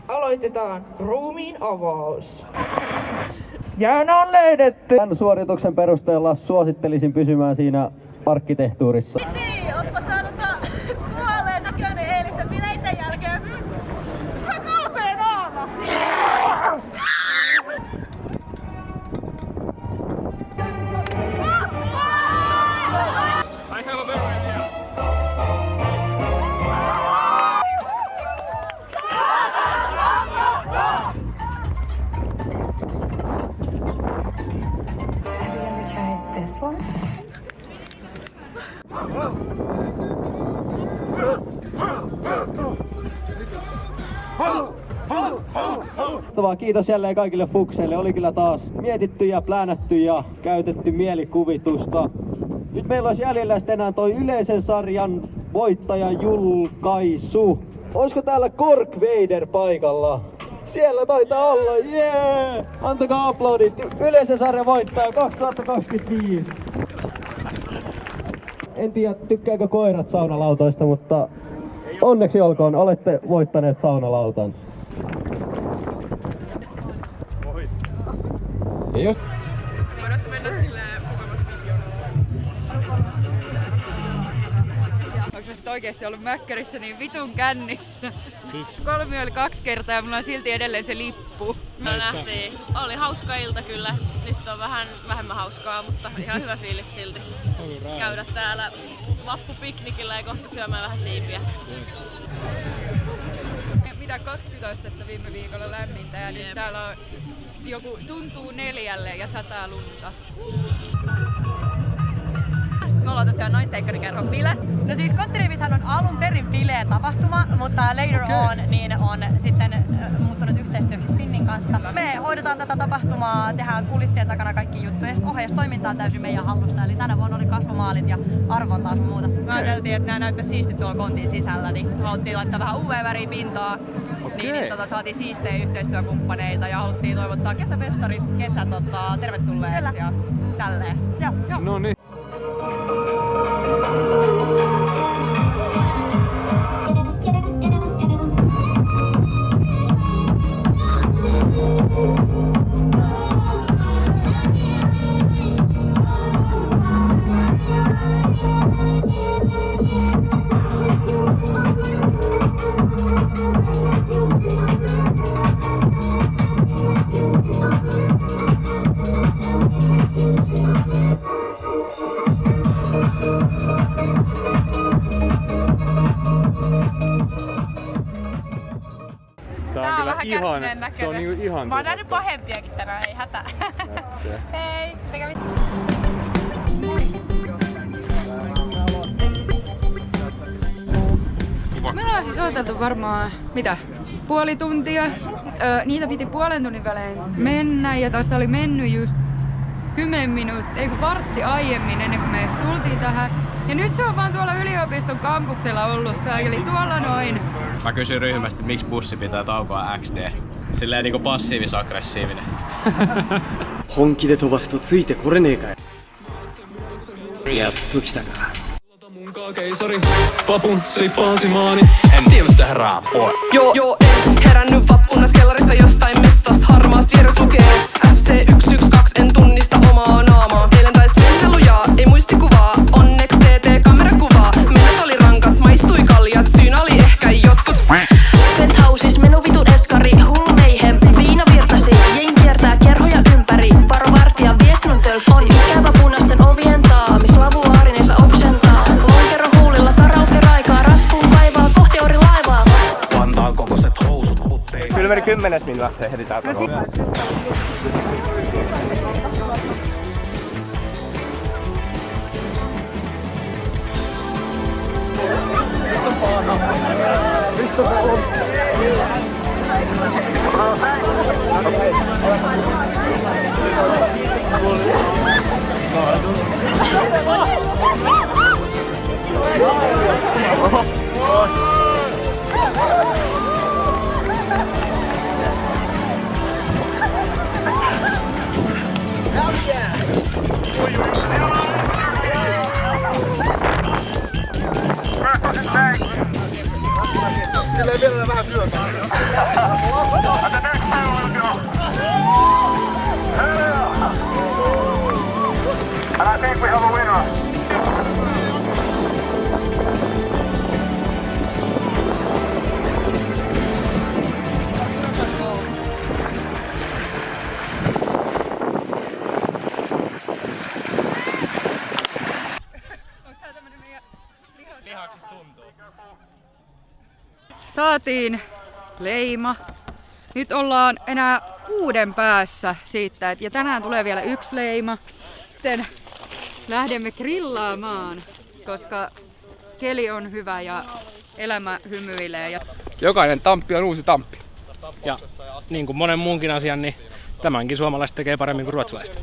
Aloitetaan ruumiin avaus. Jään on löydetty! Tämän suorituksen perusteella suosittelisin pysymään siinä arkkitehtuurissa. Ootpa saanut kuolleen näköinen eilisten bileiden jälkeen. Ihan kalpea naama! I have a better idea. Have you ever tried this one? Kiitos jälleen kaikille fukseille. Oli kyllä taas mietitty ja plänätty ja käytetty mielikuvitusta. Nyt meillä olisi jäljellä sitten enää toi yleisen sarjan voittajan julkaisu. Olisiko täällä Kork Vader paikalla? Siellä taitaa olla, jee! Antakaa aplodit, yleisen sarjan voittaja 2025. En tiedä, tykkääkö koirat saunalautoista, mutta onneksi olkoon, olette voittaneet saunalautan. Ja jos... Voidaanko mennä silleen mukavasti videoon? Onks mä sit oikeesti ollut mäkkärissä niin vitun kännissä? Kolmi oli 2 kertaa ja mulla on silti edelleen se lippu. No nähtiin. Oli hauska ilta kyllä. Nyt on vähän vähemmän hauskaa, mutta ihan hyvä fiilis silti. Käydä täällä vappupiknikillä ja kohta syömään vähän siipiä. Mitä 20 astetta viime viikolla lämmintä ja nyt täällä on joku tuntuu 4 ja sataa lunta. Me ollaan tosiaan Naisteikkörikerhon bile. No siis Konttiriivithän on alun perin bileen tapahtuma, mutta later on niin on sitten muuttunut yhteistyöksi Spinnin kanssa. Me hoidetaan tätä tapahtumaa, tehdään kulissien takana kaikki juttuja ja ohjaustoiminta on täysin meidän hallussa. Eli tänä vuonna oli kasvomaalit ja arvontaa sun muuta. Me ajateltiin, että nämä näyttäisi siistit tuolla kontin sisällä, niin haluttiin laittaa vähän UV-väriä pintaa. Niin saatiin siistejä yhteistyökumppaneita ja haluttiin toivottaa kesäfestarit tervetulleeksi ja tälleen. Joo. No niin. Tää on vähän kärsyneen näköinen. Se on niinku ihan Mä oon nähnyt pahempiakin tänään, ei hätää. Hei, mikä vittu? Me ollaan siis odoteltu varmaan, puoli tuntia. Niitä piti puolen tunnin välein mennä ja tosta oli mennyt just 10 minuuttia, vartti aiemmin ennen kuin me edes tultiin tähän. Ja nyt se on vaan tuolla yliopiston kampuksella ollut eli tuolla noin. Mä kysyin ryhmästä, että miksi bussi pitää taukoa XD. Silleen niinku passiivis-aggressiivinen. 本気で飛ばすとついてこれねえかよ。やっと来たか。 Keisari, vapun siippaasimaani. En tiedä mistä herää, boy. Joo, en herännyt vappunas kellarista jostain mestasta. Harmaast vieres lukee FC112, en tunnista omaa naamaa. Eilen tais mennä lujaa, ei muistikuvaa. Onneks TT-kamerakuvaa. Menet oli rankat, maistui kaljat. Syynä oli ehkä jotkut. Penthouses, menu vitun eskari, hullu meihem. Viina virtasi, jengi kiertää kerhoja ympäri. Varo vartija, vie sinun tölkki. On ikävä punaisten ovien taa, mis lavu aarineensa oksentaa. Lonkero huulilla karaoke raikaa, raspuun kaivaa kohti ori laivaa. Vantaan kokoiset housut putteihin. Kyllä meni 10 minuuttia ehditään tuohon. Missä se on? Saatiin leima. Nyt ollaan enää 6 päässä siitä, ja tänään tulee vielä 1 leima. Sitten lähdemme grillaamaan, koska keli on hyvä ja elämä hymyilee. Jokainen tamppi on uusi tamppi. Ja niin kuin monen muunkin asian, niin tämänkin suomalaiset tekee paremmin kuin ruotsalaiset.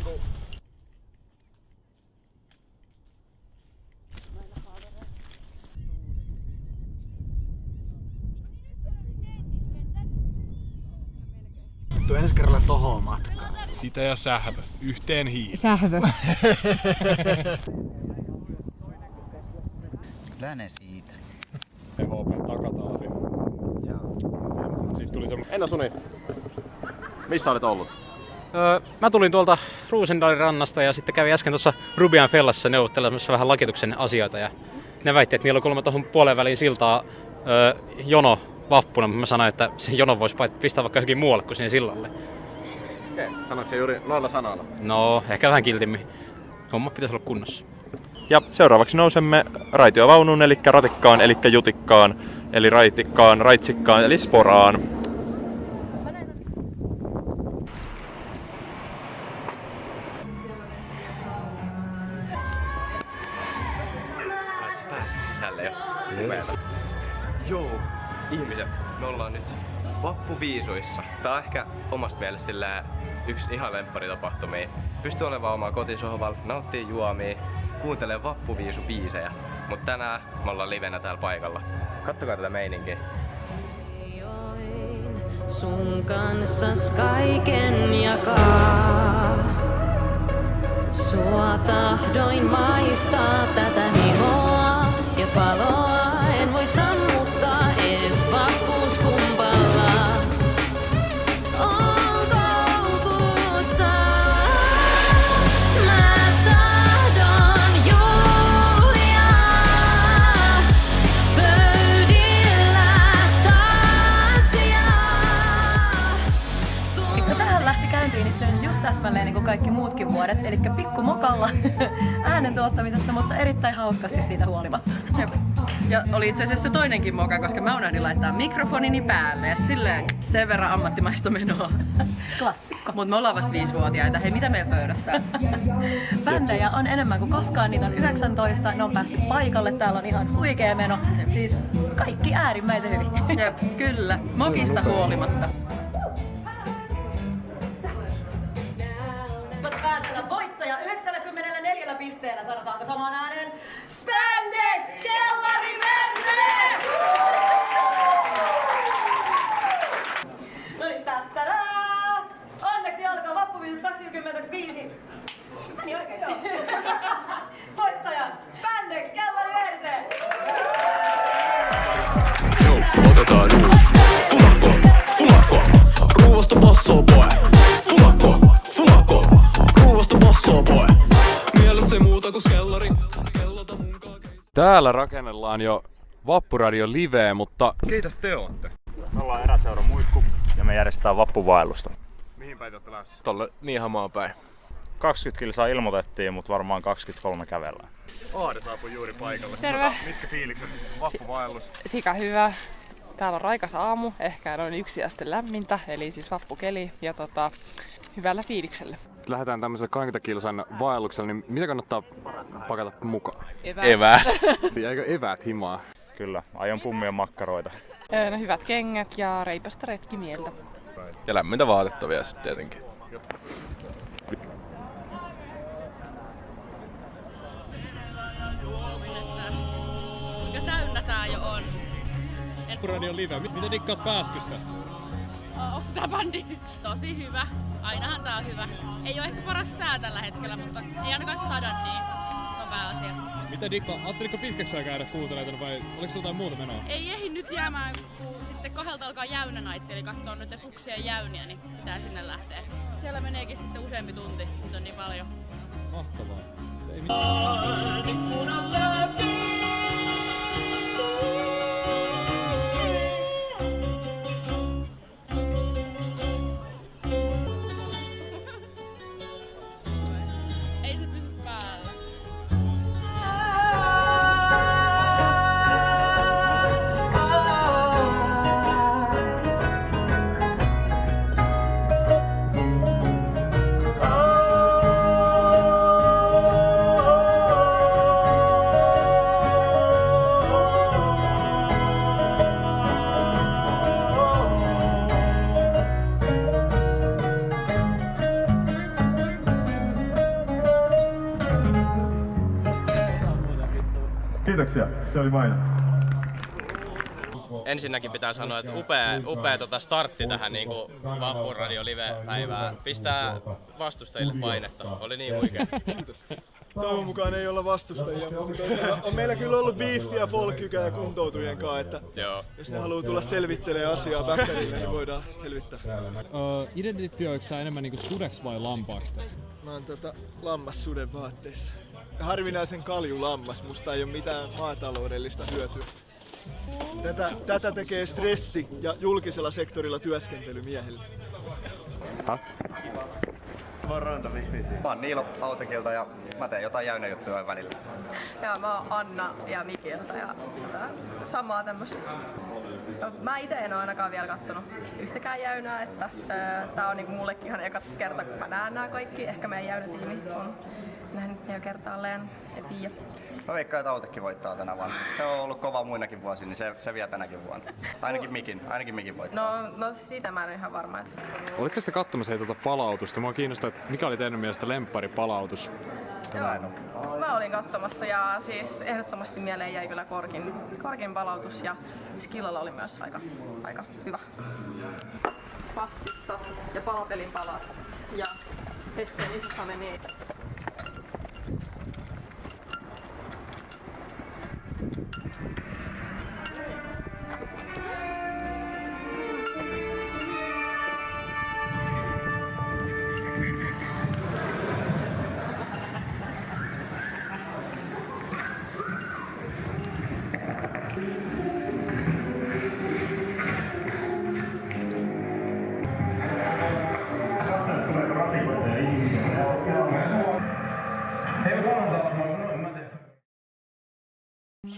Tuu ensi kerralla tohon matkaan. Itä ja sähvö. Yhteen hiileen. Sähvö. Kyllä ne siitä. EHP takatalvi. Sitten tuli semmoinen... Enno Suni, missä olet ollut? Mä tulin tuolta Roosendalin rannasta ja sitten kävin äsken tuossa Rubian Fellassa neuvottelemassa vähän lakituksen asioita. Ja ne väitti, että niillä on kuulemma tuohon puolen väliin siltaa jono vappuna, mutta mä sanoin, että se jono voisi pistää vaikka johonkin muualle kuin siihen sillalle. Okei, sanoitko juuri noilla sanoilla? No, ehkä vähän kiltimmin. Homma pitäisi olla kunnossa. Ja seuraavaksi nousemme raitiovaunuun, eli ratikkaan, eli jutikkaan, eli raitikkaan, raitsikkaan, eli sporaan. Pääsi sisälle jo. Joo, ihmiset, me ollaan nyt vappuviisuissa. Tää on ehkä omasta mielestä yksi ihan lempparitapahtumia. Pystyy olemaan omaa kotisohvalla, nauttii juomia, kuuntelee vappuviisubiisejä. Mut tänään me ollaan livenä täällä paikalla. Kattokaa tätä meininkiä. Sun kanssas kaiken jakaa. Sua tahdoin maistaa tätä himoa ja paloa. En voi sammuttaa edes vappus kumpalla. On koukussa. Mä tahdon juhlia. Pöydillä tanssia. Tähän lähti käyntiin itse asiassa just täsmälleen niin kuin kaikki muutkin vuodet, eli pikkumokalla äänen tuottamisessa, mutta erittäin hauskasti siitä huolimatta. Jep. Ja oli itse asiassa toinenkin moka, koska mä unohdin laittaa mikrofonini päälle, et silleen sen verran ammattimaista menoa. Klassikko. Mut me ollaan vasta 5-vuotiaita. Hei, mitä meillä pöydästään? Bändejä on enemmän kuin koskaan, niitä on 19, ne on päässyt paikalle, täällä on ihan huikea meno. Siis kaikki äärimmäisen hyvin. Jep, kyllä. Mokista huolimatta. Päätellä voittaja 94 pisteellä, sanotaanko samaan ääneen? Spandex Kellari Merve! No niin, tattaraa! Onneksi alkaa vappuviisus 25. Meni oikein. Voittaja Spandex Kellari Merve! Joo, otetaan uusi. Fumakko, ruuasta passoo boy. Fumakko, ruuasta passoo boy. Mielessä ei muuta kuin skellari. Täällä rakennellaan jo Vappuradio liveä, mutta... Keitäs te ootte? Me ollaan Eräseura Muikku ja me järjestetään vappuvaellusta. Mihin päin te ootte lähdössä? Tolle Niihamaan päin. 20 kilsaa ilmoitettiin, mutta varmaan 23 kävellään. Aade saapui juuri paikalle. Terve. Mitkä fiilikset? Vappuvaellus? Sika hyvä. Täällä on raikas aamu, ehkä noin 1 aste lämmintä, eli siis vappukeli ja hyvällä fiiliksellä. Lähdetään tämmöiselle 20 kilsan vaellukselle, niin mitä kannattaa pakata mukaan? Eväät. Jäikö eväät himaa? Kyllä, aion pummia makkaroita. No, hyvät kengät ja reipasta retkimieltä. Ja lämmintä vaatetta vielä sitten tietenkin. Kuinka täynnä tää jo on? Vappuradio live. Mitä dikkaat pääskystä? Onko tää bändi? Tosi hyvä. Ainahan tää on hyvä. Ei oo ehkä paras sää tällä hetkellä, mutta ei ainakaan sada, niin se on pääasia. Mitä dikkaa? Ajatteliko pitkäksi aikaa jäädä kuuntelemaan vai oliko jotain muuta menoa? Ei ehdi nyt jäämään, kun sitten 2 alkaa jäynänaitti, eli katsoo noiden fuksien jäyniä, niin pitää sinne lähteä. Siellä meneekin sitten useampi tunti, nyt on niin paljon. Mahtavaa. Ei Ei se pysy päällä. Kiitoksia, se oli maino. Ensinnäkin pitää sanoa, että upea startti tähän niinku Vappuradio live-päivään. Pistää vastustajille painetta. Oli niin huikea. Kiitos. Toivon mukaan ei olla vastustajia, mutta on meillä kyllä ollut beefiä Folkykän ja kuntoutujien kanssa, että jos ne haluaa tulla selvittelemään asiaa backerille, niin voidaan selvittää. Identifioitko sä enemmän niinku sudeksi vai lampaaksi tässä? Mä oon lammassuden vaatteissa. Harvinaisen kaljulammas, musta ei oo mitään maataloudellista hyötyä. Tätä tekee stressi ja julkisella sektorilla työskentely miehille. Mä oon random ihmisiä. Mä oon Niilo Autekilta ja mä teen jotain jäynäjuttuja välillä. Ja mä oon Anna ja Mikiltä ja samaa tämmöstä. Mä ite en oo ainakaan vielä kattonut yhtäkään jäynää, että tää on niinku mullekin ihan eka kerta kun mä näen nää kaikki. Ehkä meidän jäynätiimi on nähnyt ne jo kertaalleen, en tiedä. Mä veikkaan, että Autekin voittaa tänä vuonna. Se on ollut kova muinakin vuosina, niin se vie tänäkin vuonna. Ainakin Mikin voittaa. No siitä mä en ole ihan varma. Että... Olitteko te katsomassa palautusta? Mua kiinnostaa, että mikä oli teidän mielestä lempparipalautus? Mä olin katsomassa ja siis ehdottomasti mieleen jäi kyllä Korkin palautus ja Skillalla oli myös aika hyvä. Passissa ja palapelin palat ja Hesteen isossa meni.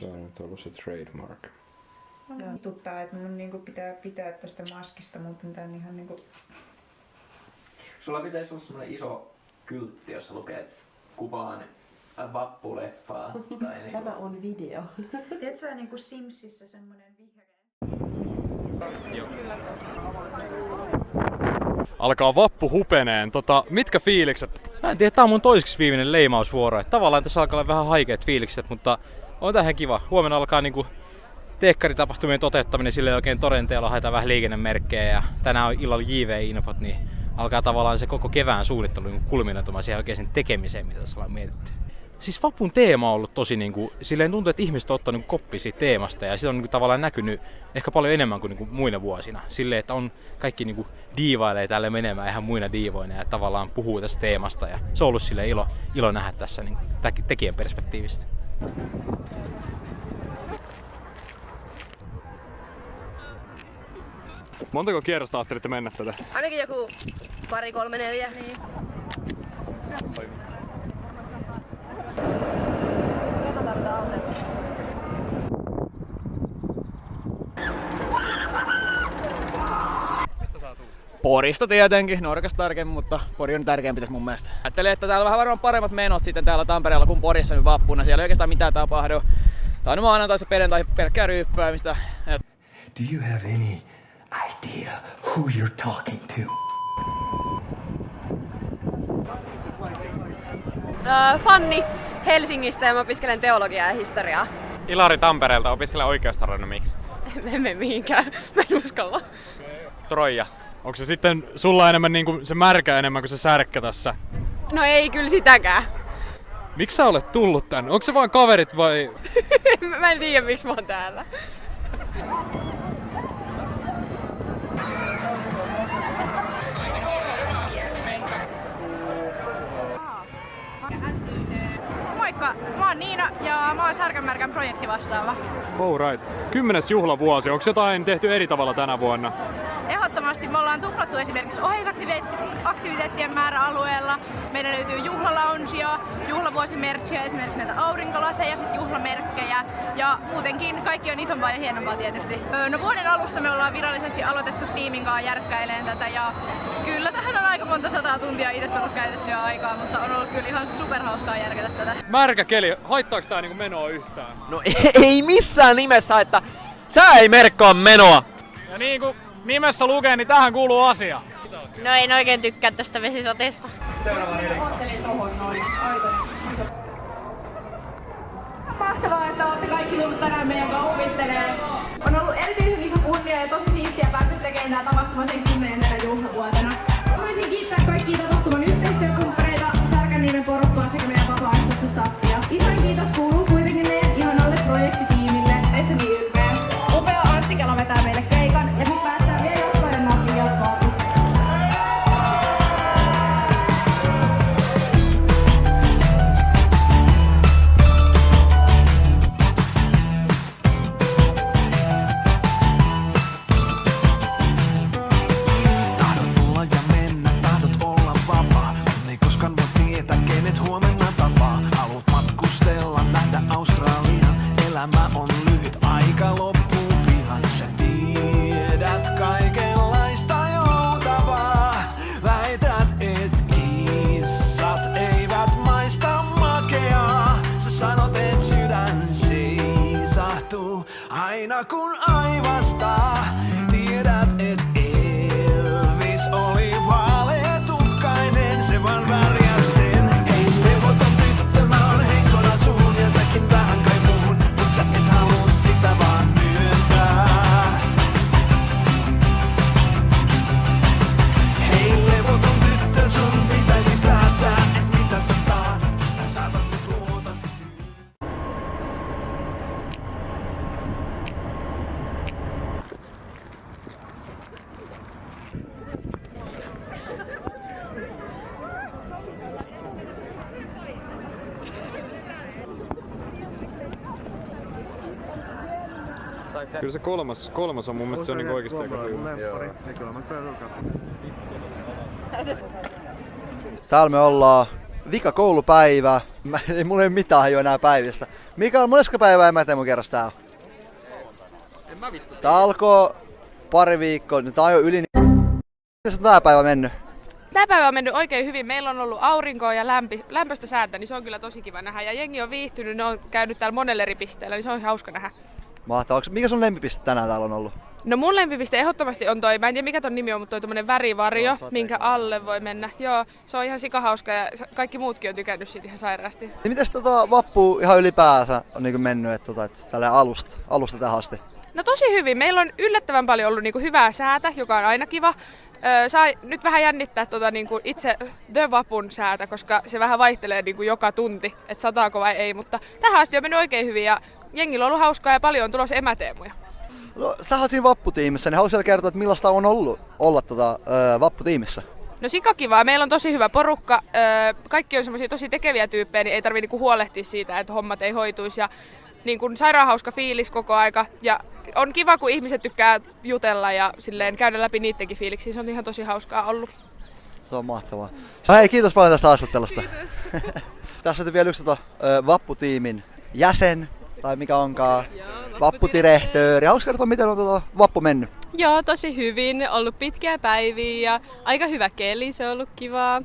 Se on nyt ollut se trademark. Tuttaa, että mun niinku pitää pitää tästä maskista, muuten tää on ihan niinku... Sulla pitäisi olla semmonen iso kyltti, jossa lukee, että kuvaan vappuleffaa. Tai niinku... Tämä on video. Tiedätkö sä niinku Simsissä semmonen vihreä? Joo. Alkaa vappu hupeneen. Mitkä fiilikset? Mä en tiedä, tää on mun toiseksi viimeinen leimausvuoro. Tavallaan tässä alkaa olla vähän haikeat fiilikset, mutta on tähän kiva. Huomenna alkaa niinku teekkaritapahtumien toteuttaminen silleen oikein todenteella, haetaan vähän liikennemerkkejä ja tänään on illalla JV-infot, niin alkaa tavallaan se koko kevään suunnittelu kulminoitumaan siihen oikein tekemiseen, mitä tässä ollaan mietitty. Siis vapun teema on ollut tosi silleen tuntuu, että ihmiset on ottanut koppia siitä teemasta ja se on tavallaan näkynyt ehkä paljon enemmän kuin muina vuosina. Silleen, että on kaikki diivailee tälle menemään ihan muina diivoina ja tavallaan puhuu tästä teemasta ja se on ollut silleen ilo nähdä tässä tekijän perspektiivistä. Montako kierrosta ajattelitte mennä tätä? Ainakin joku 2, 3, 4. Niin. Mistä sä tulet? Porista tietenkin, Norkasta tarkemmin, mutta Pori on tärkeämpi tässä mun mielestä. Ajattelin, että täällä on vähän varmaan paremmat menot sitten täällä Tampereella kuin Porissa nyt vappuna. Siellä ei oikeastaan mitään tapahdu. Tää on maanantaista perjantai pelkkää ryyppäämistä. Do you have any idea who you're talking to? Fanni Helsingistä ja mä opiskelen teologiaa ja historiaa. Ilari Tampereelta, opiskelen oikeustaronomiksi. En mene mihinkään, mä en uskalla. Troija. Onko se sitten sulla enemmän se märkä enemmän kuin se särkkä tässä? No ei kyllä sitäkään. Miksi sä olet tullut tänne? Onko se vaan kaverit vai? Mä en tiedä miksi mä oon täällä. Moikka, mä oon Niina ja mä oon Särkänmärkän projektivastaava. Oh right. 10. juhlavuosi. Onko jotain tehty eri tavalla tänä vuonna? Ehdottomasti me ollaan tuplattu esimerkiksi oheisaktiviteettien määrä alueella. Meillä löytyy juhlalaunsia, juhlavuosimerchia, esimerkiksi näitä aurinkolaseja, sitten juhlamerkkejä ja muutenkin kaikki on isompaa ja hienompaa tietysti. No vuoden alusta me ollaan virallisesti aloitettu tiimin kanssa järkkäilemään tätä ja kyllä tähän on aika monta 100 tuntia itse tullut käytettyä aikaa, mutta on ollut kyllä ihan superhauskaa järkätä tätä. Märkä keli, haittaako tää menoa yhtään? No ei missään nimessä, että sää ei merkkaa menoa. Ja niin kuin nimessä lukee, niin tähän kuuluu asia. No en oikein tykkää tästä vesisateesta. Seuraava Mahtavaa, että olette kaikki tullut tänään meidän kanssa huvittelemaan. On ollut erityisen iso kunnia ja tosi siistiä päästä tekemään tää tapahtuma sen 10. juhlavuotena. Haluaisin kiittää kaikkia tapahtuman yhteistyökumppaneita, Särkänniemen porukkaa sekä meidän vapaaehtoista staffia. Isoin kiitos kuuluu kuitenkin meidän ihanalle projektitiimille. Teistä niin ylpeä. Upea Anssi Kela vetää meille keikan ja nyt päästään vielä jatkojen nappijatkoon. Elämä on lyhyt, aika loppuu pihan. Sä tiedät kaikenlaista joutavaa. Väität, et kissat eivät maista makeaa. Sä sanot, et sydän seisahtuu aina kun aivastaa. Tiedät, et Elvis oli vaaleatukkainen, se vaan värjäs sen. Hei, levoton tyttö, mä oon heikkona suun ja säkin vähän kai muhun. Sä et halua sitä vaan myöntää. Hei levoton tyttö, sun pitäisi päättää, et mitä sä tahdot. Tai saatat nyt luotasi Kyllä se kolmas on mun mielestä se on niinku oikeesti aika hyvä. Täällä me ollaan. Vika koulupäivä. Ei mulla ei mitään hajua enää päivistä. Mikael, monesko päivää mä teen mun kerras tää on? En mä vittu. Tää alkoi pari viikkoa, nyt tää on jo yli. Miten on tää päivä mennyt? Tää päivä on mennyt oikein hyvin. Meillä on ollut aurinkoa ja lämpöistä säätä, niin se on kyllä tosi kiva nähdä. Ja jengi on viihtynyt, ne on käynyt täällä monella eri pisteellä, niin se on hauska nähdä. Mahtavaa. Mikä sun lempipiste tänään täällä on ollut? No mun lempipiste ehdottomasti on toi, mä en tiedä mikä ton nimi on, mutta toi tommonen värivarjo, minkä alle voi mennä. Joo, se on ihan sikahauska ja kaikki muutkin on tykännyt siitä ihan sairaasti. Niin mites vappu ihan ylipäänsä on niinku mennyt, että tälleen alusta tähän asti? No tosi hyvin. Meillä on yllättävän paljon ollut niinku hyvää säätä, joka on aina kiva. Saa nyt vähän jännittää niinku itse The Vapun säätä, koska se vähän vaihtelee niinku joka tunti, että sataako vai ei, mutta tähän asti on mennyt oikein hyvin ja jengillä on ollut hauskaa ja paljon on tulossa emäteemuja. No, sä oot siinä vapputiimissä, niin haluaisin vielä kertoa, että millaista on ollut olla vapputiimissä? No sikakivaa. Meillä on tosi hyvä porukka. Kaikki on semmoisia tosi tekeviä tyyppejä, niin ei tarvitse niinku huolehtia siitä, että hommat ei hoituisi. Ja niinku sairaan hauska fiilis koko aika. Ja on kiva, kun ihmiset tykkää jutella ja silleen käydä läpi niidenkin fiiliksiä. Se on ihan tosi hauskaa ollut. Se on mahtavaa. Hei, kiitos paljon tästä haastattelusta. Tässä on vielä yksi vapputiimin jäsen, tai mikä onkaan, vapputirehtööri. Haluatko kertoa, miten on vappu mennyt? Joo, tosi hyvin. Ollut pitkiä päiviä ja aika hyvä keli, se on ollut kivaa.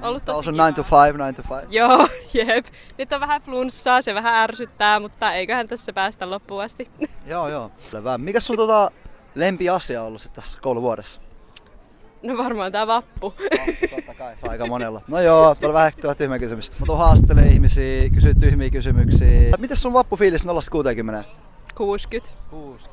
Ollut tosi kivaa. 9 to 5. Joo, jep. Nyt on vähän flunssaa, se vähän ärsyttää, mutta eiköhän tässä päästä loppuun asti. Joo. Mikäs sun lempiasia on ollut sit tässä kouluvuodessa? No varmaan tää vappu. Totta kai, se on aika monella. No joo, tuolla vähän tyhmä kysymys. Mä tuun haastattelemaan ihmisiä, kysyy tyhmiä kysymyksiä. Mites sun vappufiilis 0-60? 60.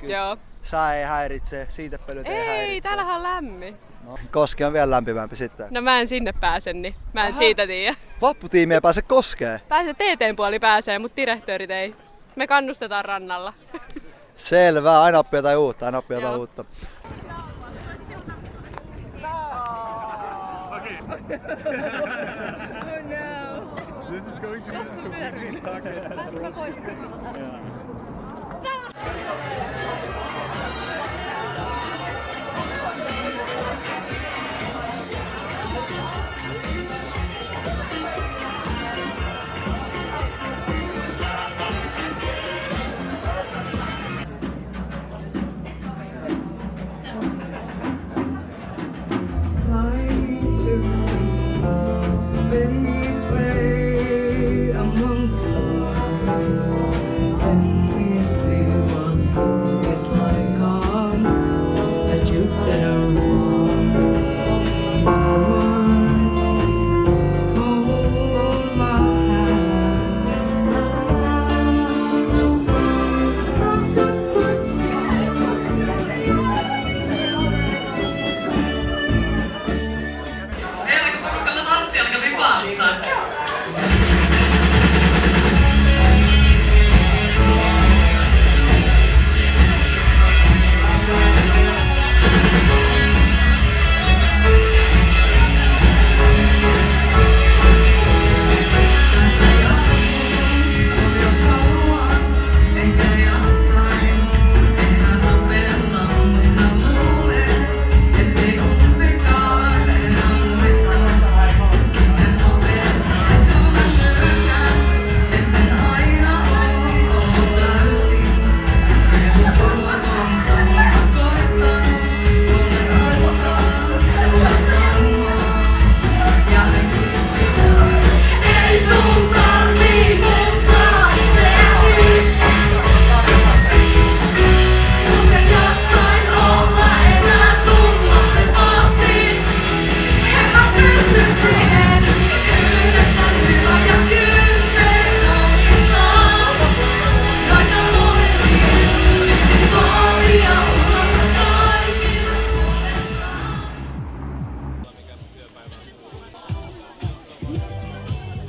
Joo. Sää ei häiritse, siitepölyt ei häiritse. Ei, täällähän on lämmin. No, Koski on vielä lämpimämpi sitten. No mä en sinne pääse, niin mä en siitä tiedä. Vapputiimi ei pääse Koskeen? TT:n puoli pääsee, mutta direktöörit ei. Me kannustetaan rannalla. Selvä, aina oppii jotain uutta, Oh no. This is going to be completely sucky. Among the stars, then we see what's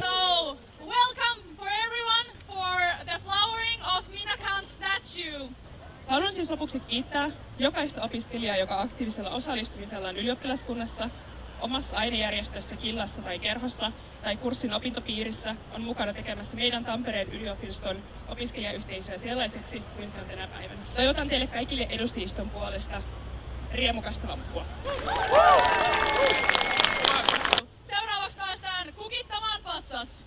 So, welcome for everyone for the flowering of Minakan statue. Haluan siis lopuksi kiittää jokaista opiskelijaa, joka aktiivisella osallistumisellaan ylioppilaskunnassa, omassa ainejärjestössä, killassa tai kerhossa tai kurssin opintopiirissä on mukana tekemässä meidän Tampereen yliopiston opiskelijayhteisöä sellaiseksi kuin se on tänä päivänä. Toivotan teille kaikille edustajiston puolesta riemukasta vappua. Seuraavaksi päästään kukittamaan patsas.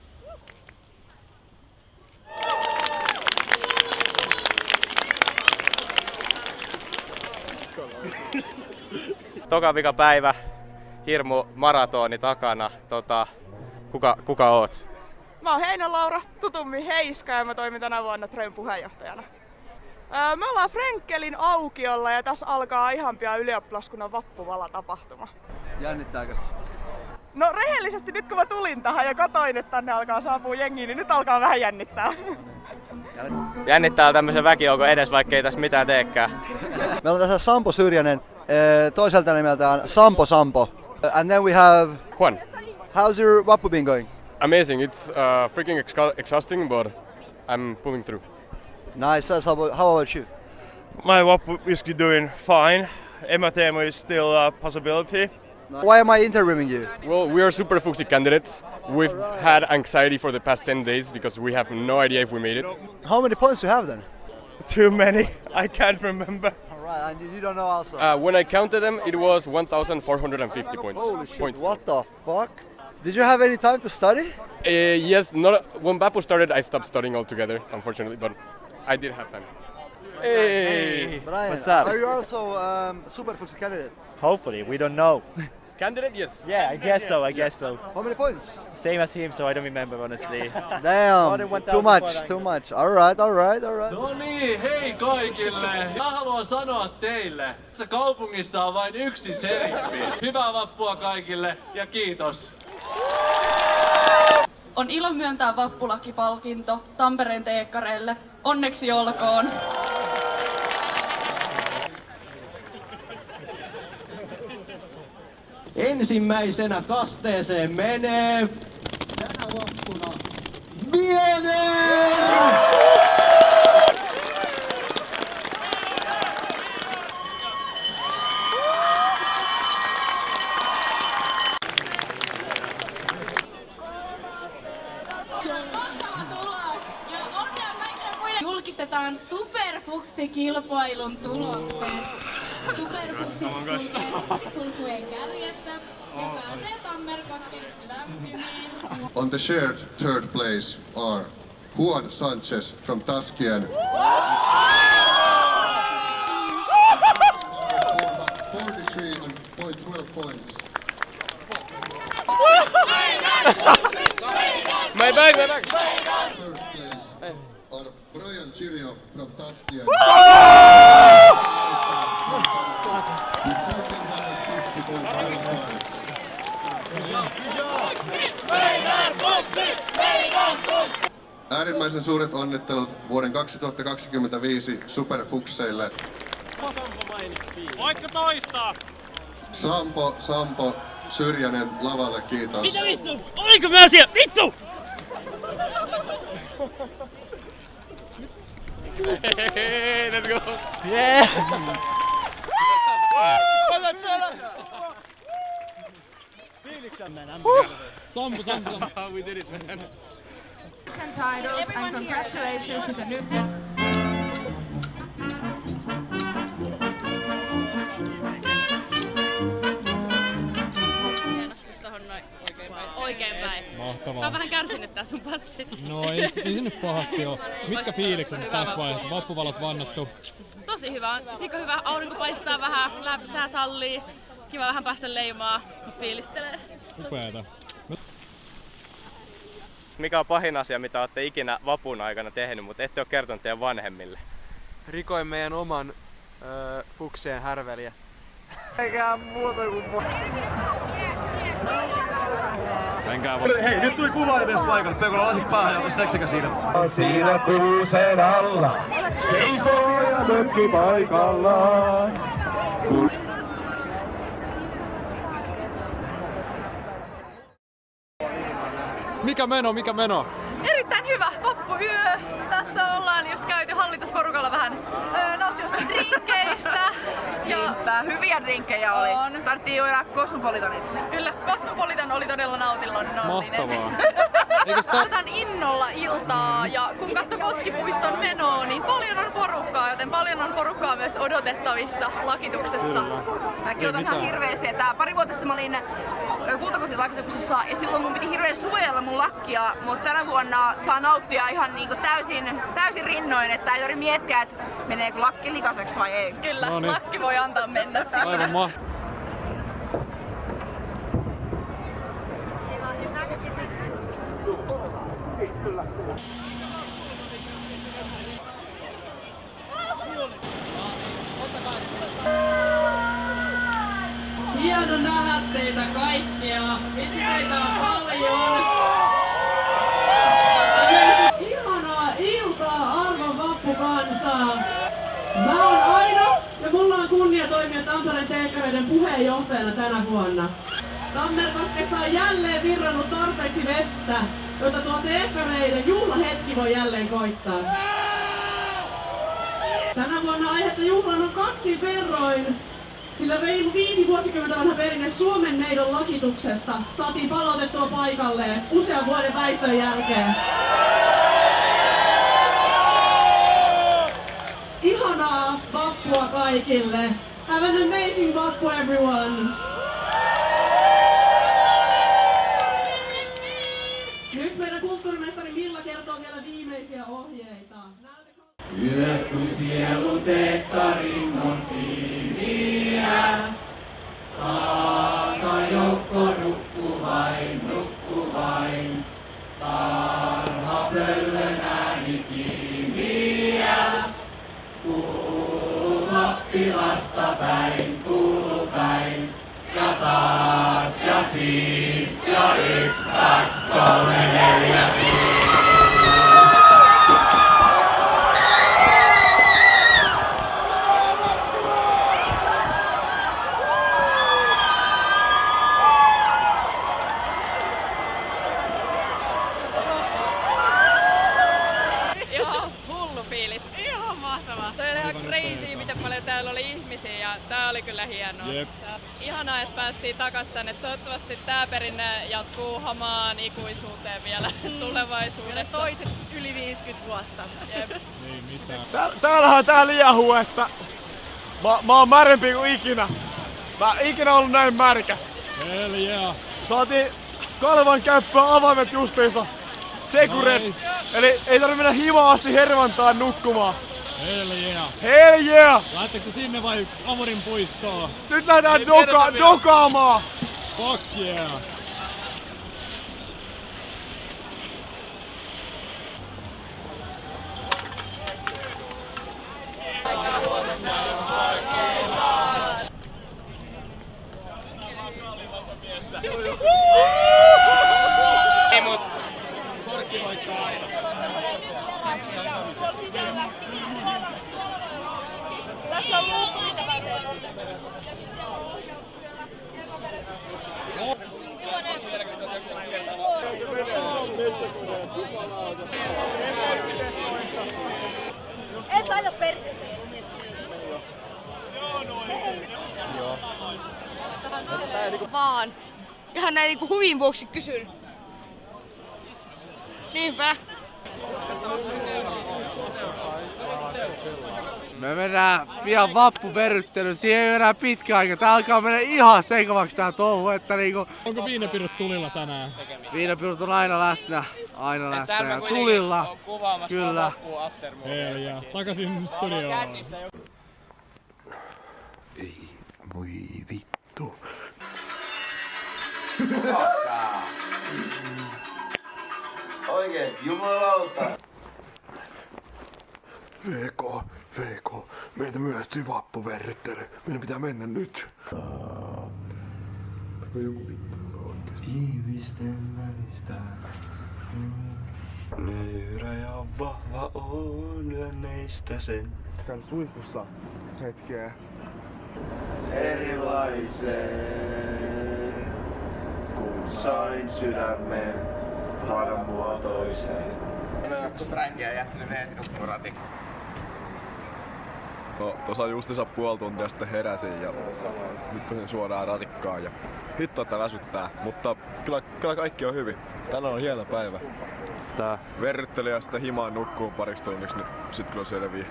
Toka vika päivä, hirmu maratoni takana. Kuka oot? Mä oon Heino-Laura, tutummin Heiska ja mä toimin tänä vuonna Treyn puheenjohtajana. Me ollaan Frenkelin aukiolla ja tässä alkaa ihan pian ylioppilaskunnan vappuvala-tapahtuma. Jännittääkö? No rehellisesti nyt kun mä tulin tähän ja katoin, että tänne alkaa saapua jengiä, niin nyt alkaa vähän jännittää. Jännittää tämmöisen väkijoukon edes, vaikka ei tässä mitään teekään. Meillä on tässä Sampo Syrjänen, toiselta nimeltään Sampo. And then we have Juan. How's your Vappu been going? Amazing. It's freaking exhausting, but I'm pulling through. Nice. How about you? My Vappu is doing fine. Emma Teemu is still a possibility. Why am I interviewing you? Well, we are Super Fuxi candidates. We've had anxiety for the past 10 days because we have no idea if we made it. How many points do you have then? Too many. I can't remember. Alright, and you don't know also? When I counted them, it was 1,450 points. Holy shit, what the fuck? Did you have any time to study? Yes, when Vappu started, I stopped studying altogether, unfortunately, but I did have time. Hey! Brian, what's up? Are you also Super Fuxi candidate? Hopefully, we don't know. Candidate, yes. Yeah, I guess so. How many points? Same as him, so I don't remember honestly. Damn, too much. Alright. No niin, hei kaikille! Mä haluan sanoa teille, tässä kaupungissa on vain yksi seriffi. Hyvää vappua kaikille ja kiitos! On ilo myöntää vappulakipalkinto Tampereen teekkareille. Onneksi olkoon! Ensimmäisenä kasteeseen menee tänä vappuna Biener! Julkistetaan Super Fuxi-kilpailun tulokset. Super Fuxi kulkueen kärjessä ja pääsee Tammerkosken lämpimiin. On the shared third place are Juan Sanchez from Taskien. 43.12 points. My bag! First place are Brian Chirio from Taskien. 1,450.12 points. Äärimmäisen suuret onnittelut vuoden 2025 Superfukseille. Voitko toistaa? Sampo Syrjänen lavalle, kiitos. Mitä vittu? Oliko mä siellä? Vittu! Hey, let's go! Yeah! Sampo. We did it, man. And titles and congratulations to the new... Oikein päin. Mahtavaa. Mä oon vähän kärsinyt tää sun passi. No ei se nyt pahasti oo. Mitkä fiilikset tässä vaiheessa? Vappuvalot vannottu. Tosi hyvä. Siko hyvä. Aurinko paistaa vähän. Sää sallii. Kiva vähän päästä leimaa. Fiilistelee. Upeeta. Mikä on pahin asia, mitä olette ikinä vapun aikana tehnyt, mutta ette ole kertonut teidän vanhemmille? Rikoin meidän oman fukseen härveliä. Eikä muuta kuin Hei, nyt tuli kuva edes paikalle. Peukolla lasit päähän ja ota seksikä siinä. Siinä kuusen alla seisoo ja mökki paikallaan. Mikä meno? Erittäin hyvä vappuyö. Tässä ollaan just käyty hallitusporukalla vähän nauttimassa drinkkeistä. Ja hyviä drinkkejä oli. Tarvittiin juoda Cosmopolitanit. Kyllä, Cosmopolitan oli todella nautinnollinen. Mahtavaa. Odotan innolla iltaa ja kun katsoo Koskipuiston menoa, niin paljon on porukkaa, joten paljon on porukkaa myös odotettavissa lakituksessa. Mäkin otan ihan hirveästi, että pari vuotta sitten mä olin Kultakotin lakituksessa ja silloin mun piti hirveästi suojella mun lakkia, mutta tänä vuonna saa nauttia ihan niinku täysin rinnoin, että ei tarvitse miettiä, että meneekö lakki likaiseksi vai ei. Kyllä, no niin. Lakki voi antaa mennä sinne. Aivan mahtavaa. Hieno nähdä teitä kaikkia. Vitsi teitä on paljon. Ihanaa iltaa arvon vappukansaa. Mä oon Aino ja mulla on kunnia toimia Tampereen teekkareiden puheenjohtajana tänä vuonna. Tammerkoskessa on jälleen virrannut tarpeeksi vettä, jotta tuo teekkareiden juhlahetki voi jälleen koittaa. Tänä vuonna aihetta juhlaan on 2 verroin, sillä reilu 5 vuosikymmentä vanha perinne Suomen neidon lakituksesta saatiin palautettua paikalleen usean vuoden väistön jälkeen. Ihanaa vappua kaikille! Have an amazing vappu everyone! Nyt meidän kulttuurimestari Milla kertoo vielä viimeisiä ohjeita. Yökku sielu teekkarin on tiimiä. Taakajoukko nukku vain. Tarha pöllön ääni kiimiä. Kuuluu Lappilasta päin, kuuluu päin. Ja taas ja siis ja 1, 2, 3, 4, 5. Täällä oli ihmisiä ja tää oli kyllä hienoa. Jep. Ihanaa, että päästiin takas tänne. Toivottavasti tää perinne jatkuu hamaan ikuisuuteen vielä tulevaisuudessa. Ja toiset yli 50 vuotta. Jep. Ei mitään. Täällähän tää liehuu, että mä oon märempi kuin ikinä. Mä ikinä ollut näin märkä. Hell yeah. Saatiin Kalvan käppää avaimet justiinsa. Sekuret. Nice. Eli ei tarvitse mennä himaan asti Hervantaan nukkumaan. Hell yeah. Hell yeah! Lähettekö sinne vai Amorin puistoon? Nyt lähdetään dokaamaan! Fuck yeah! Ei mut. Korkki voittaa aina. Tässä on luukku, mistä pääsee. Et laita perseeseen. Vaan. Ihan näin niinku huvin vuoksi kysyn. Niinpä. Me mennään pian vappuverryttelyyn, siihen ei enää pitkä aika. Tää alkaa mennä ihan sekavaksi tää touhu, että niinku... Onko viinapirut tulilla tänään? Viinapirut on aina läsnä ja tulilla. Kyllä. Hell yeah. Takaisin studioon. Ei voi vittu. Oikeesti, jumalauta. VK, meitä myöhästyy vappuverryttely. Meidän pitää mennä nyt. Onko joku vittu oikeesti? Ihmisten välistä. Nöyrä ja vahva on neistä sen. Käyn suihkussa hetkeä. Erilaisen, kun sain sydämen. muodon muotoiseen. Spränkiä jättänyt meidän nukkuratin. No, tuossa justiinsa puoli tuntia sitten heräsin ja hyppäsin suoraan ratikkaan ja hitto, että väsyttää, mutta kyllä kaikki on hyvin. Tänään on hieno päivä. Tää verrytteli ja sitten himaan nukkuun pariksi tunniksi, niin sit kyllä selvii.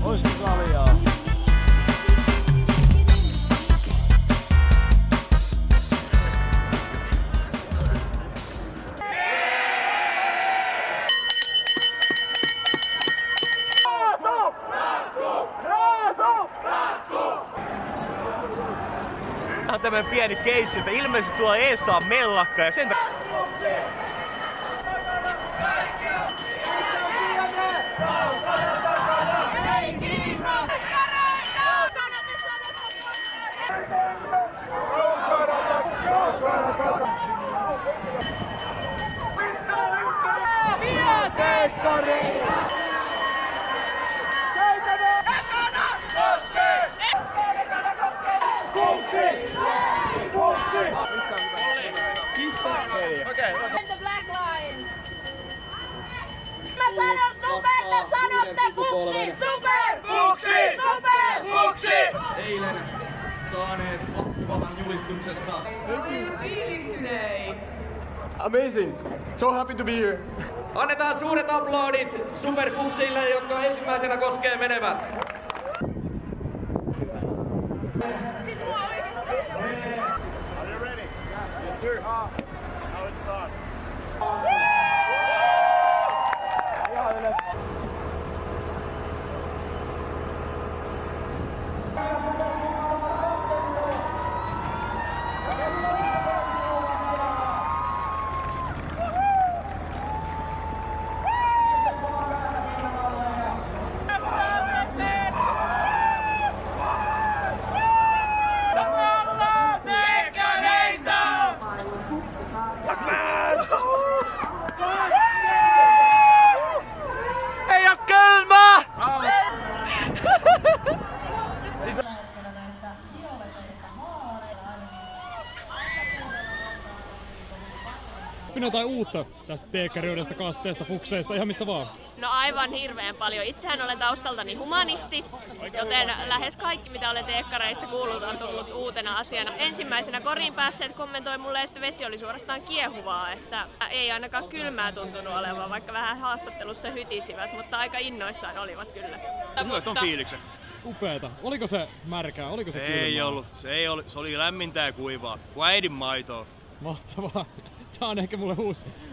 Oisko kaljaa? Tämä on tämmönen pieni keissi, että ilmeisesti tuolla eessä on mellakka ja sen The black line. Mä sanon super, te sanotte fuksi, super! Fuksi! Super! Fuksi! Eilen saaneet loppuvalan julistuksessa. How are you feeling today? Amazing! So happy to be here. Annetaan suuret aplodit superfuksille, jotka ensimmäisenä koskee menevät. Ei oo kylmä! Onko jotain uutta tästä teekkariudesta, kasteesta, fukseista, ihan mistä vaan? No aivan hirveän paljon. Itsehän olen taustaltani humanisti, joten lähes kaikki mitä olen teekkareista kuullut on tullut uutena asiana. Ensimmäisenä koriin päässeet kommentoi mulle, että vesi oli suorastaan kiehuvaa, että ei ainakaan kylmää tuntunut olevan, vaikka vähän haastattelussa hytisivät, mutta aika innoissaan olivat kyllä. Hyvät on fiilikset. Upeeta. Oliko se märkää? Oliko se kylmää? Ei ollut. Se oli lämmintä ja kuivaa. Kuin äidin maitoa. Mahtavaa. Tää on ehkä mulle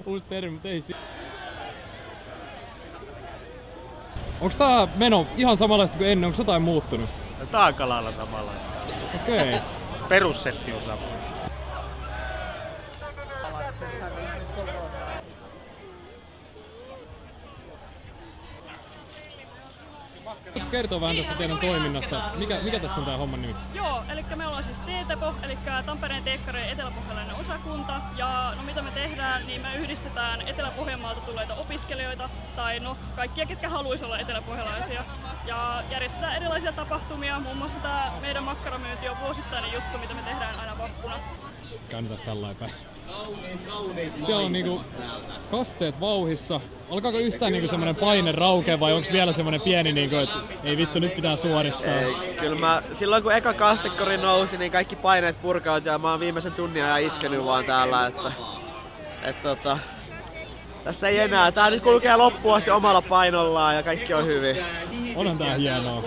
uusi termi, mutta ei Onks tää meno ihan samanlaista kuin ennen? Onko jotain muuttunut? No, tää on aika lailla samanlaista. Okei. Okay. Perussetti on sama. Kertoo vähän tästä teidän toiminnasta. Mikä tässä on tää homman nimi? Joo, eli me ollaan siis TTPO, eli Tampereen teekkarien eteläpohjalainen osakunta. Ja no mitä me tehdään, niin me yhdistetään Etelä-Pohjanmaalta tulleita opiskelijoita, tai no kaikkia, ketkä haluaisi olla eteläpohjalaisia. Ja järjestetään erilaisia tapahtumia, muun muassa tää meidän makkaramyynti on vuosittainen juttu, mitä me tehdään aina vappuna. Käännetään tällainen päin. Siellä on niinku kasteet vauhissa. Alkaako yhtään niinku semmonen paine raukea vai onko vielä semmonen pieni niinku, että ei vittu nyt pitää suorittaa? Ei, kyllä silloin kun eka kastekori nousi, niin kaikki paineet purkaut ja mä oon viimeisen tunnin ajan itkenyt vaan täällä, että tässä ei enää. Tää nyt kulkee loppuun asti omalla painollaan ja kaikki on hyvin. Onhan tää hienoa.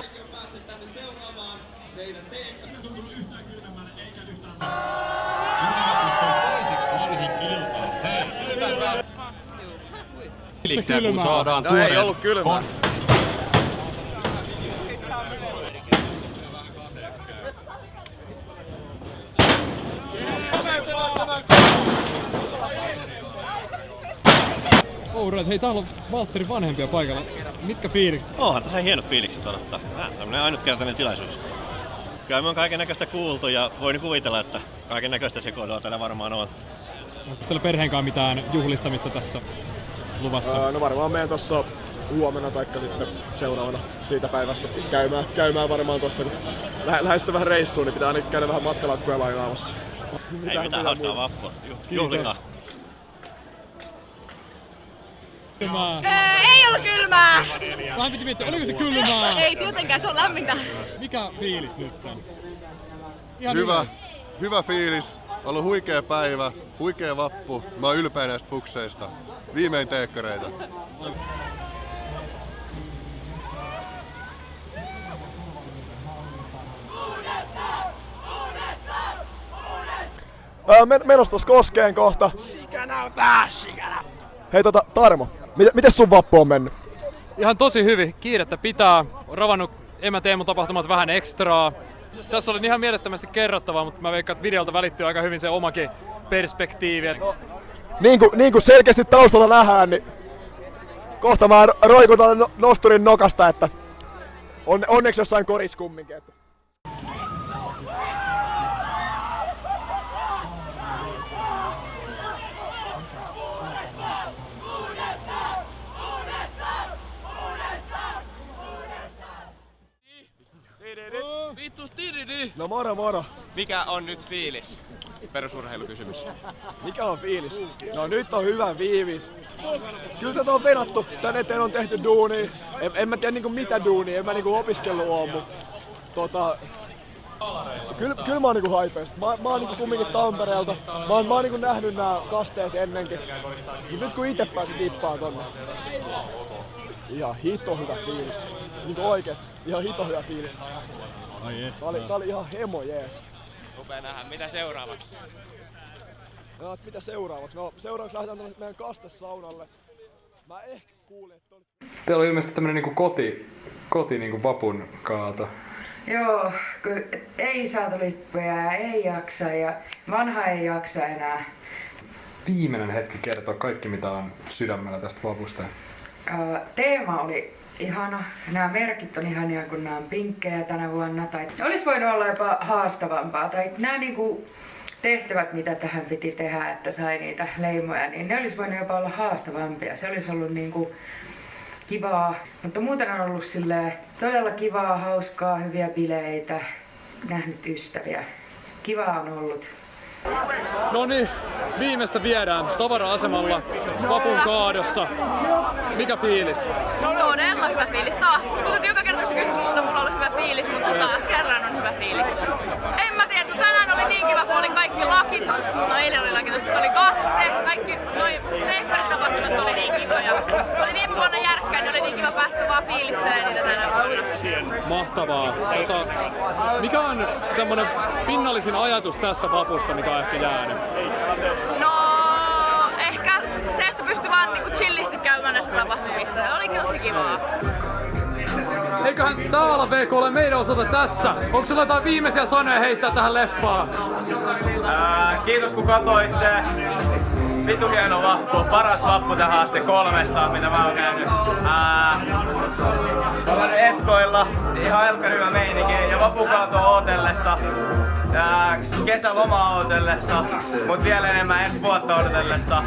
Fiiliksiä kun saadaan no ei ollut kylmää. Alright, hei täällä on Valtterin vanhempia paikalla. Mitkä fiilikset? Onhan tässä hienot fiilikset odottaa. Tämmönen ainutkertainen tilaisuus. Kyllä me on kaiken näköistä kuultu ja voin kuvitella, että kaiken näköistä sekoilua täällä varmaan on. Onko teillä perheen kanssa mitään juhlistamista tässä luvassa? No varmaan meidän tossa huomenna taikka sitten seuraavana siitä päivästä käymään varmaan tossa, kun lähestyy vähän reissuun, niin pitää ainakin käydä vähän matkalakkuja lainaamassa. Ei mitään hauskaa vappua. Juhlikaa. Ei ollut kylmää! Vähän piti miettiä, oliko se kylmää? Ei tietenkään, se on lämmintä. Mikä fiilis nyt on? Hyvä fiilis. Ollut huikea päivä, huikea vappu. Mä oon ylpeä näistä fukseista. Viimein teekkareita. Menossa tuossa Koskeen kohta. Hei Tarmo, miten sun vappu on mennyt? Ihan tosi hyvin. Kiirettä pitää. Olen ravannut Emä Teemu tapahtumat vähän ekstraa. Tässä oli ihan mielettömästi kerrottavaa, mutta mä veikkaan, että videolta välittyy aika hyvin se omakin perspektiivi. No, niin kuin selkeästi taustalta nähdään, niin kohta mä roikutan nosturin nokasta, että onneksi jossain koris kumminkin. Että. No moro. Mikä on nyt fiilis? Perusurheilukysymys. Mikä on fiilis? No nyt on hyvä viivis. Kyllä tätä on venattu. Tän eteen on tehty duunia. En mä tiedä niinku mitä duunia, en mä niinku opiskellut oo, mut Kyllä mä oon niinku haipeista. Mä oon niinku kumminkin Tampereelta. Mä oon niinku nähnyt nää kasteet ennenkin. Mut nyt kun ite pääsin dippaan tonne. Ihan hito hyvä fiilis. Niinku oikeesti. Ihan hito hyvä fiilis. Tää oli ihan hemo jees. Upea nähdä. Mitä seuraavaksi? No, mitä seuraavaksi? No, seuraavaksi lähdetään meidän kastesaunalle. Mä ehkä kuulin, että Teillä on ilmeisesti tämmönen niinku koti niinku vapun kaato. Joo, kun ei saatu lippuja, ei jaksa ja vanha ei jaksa enää. Viimeinen hetki kertoa kaikki mitä on sydämellä tästä vapusta. Teema oli ihana. Nämä merkit on ihania, kun nämä on pinkkejä tänä vuonna. Tai olisi voinut olla jopa haastavampaa. Tai nämä niinku tehtävät, mitä tähän piti tehdä, että sai niitä leimoja, niin ne olisi voinut jopa olla haastavampia. Se olisi ollut niinku kivaa, mutta muuten on ollut silleen todella kivaa, hauskaa, hyviä bileitä, nähnyt ystäviä. Kivaa on ollut. No niin, viimeistä viedään tavara-asemalla vapun kaadossa. Mikä fiilis? Todella hyvä fiilis. Taas, tuntuu joka kerta kun kysyt multa, mulla on ollut hyvä fiilis, mutta taas kerran on hyvä fiilis. En mä tiedä, tänään oli niin kiva, kun oli kaikki lakitus. No eilen oli lakitus, oli kaste, kaikki noi teekkaritapahtumat oli niin kivoja. Oli viime vuonna järkkäin, niin oli niin kiva päästä vaan fiilistelemään niitä tänä vuonna. Mahtavaa. Mikä on semmonen pinnallisin ajatus tästä vapusta, mikä on ehkä jäänyt? No, ehkä se, että pystyi vaan niinku chillisti käymään näistä tapahtumista. Se oli tosi kivaa. Eiköhän täällä VK ole meidän osalta tässä. Onko sulla jotain viimeisiä sanoja heittää tähän leffaan? Kiitos kun katsoitte. Vitu hieno vappu. Paras vappu tähän asti 3, mitä mä oon käynyt. Olen etkoilla. Ihan helkkari hyvä meininki. Ja vappukautoa ootellessa. Kesäloma ootellessa, mut vielä enemmän ensi vuotta odotellessa.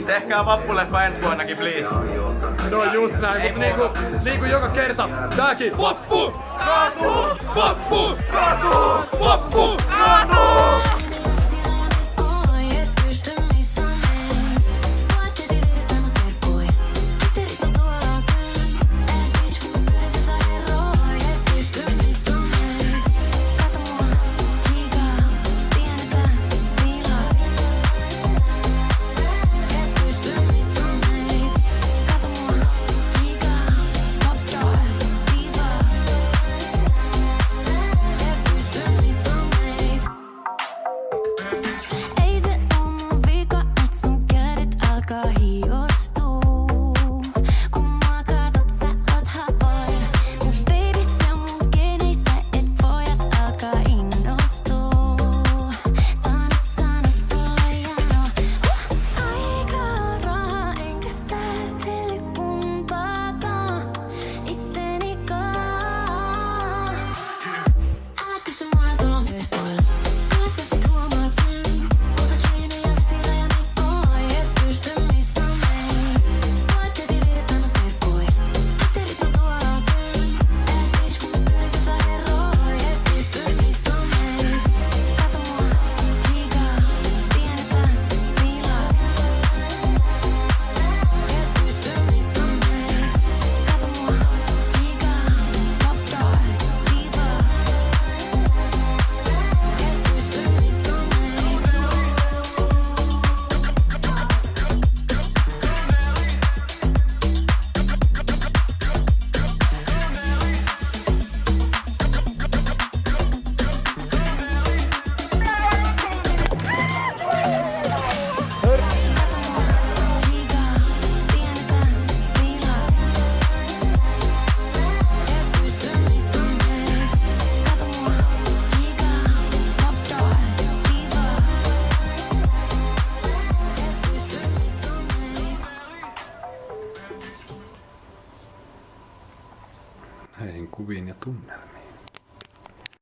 Tehkää vappuleffa ensi vuonnakin, please. Se on just näin, mutta niinku joka kerta, tääkin vappu! Kaatuu! Vappu! Kaatuu! Vappu! Kaatuu! tunnelma.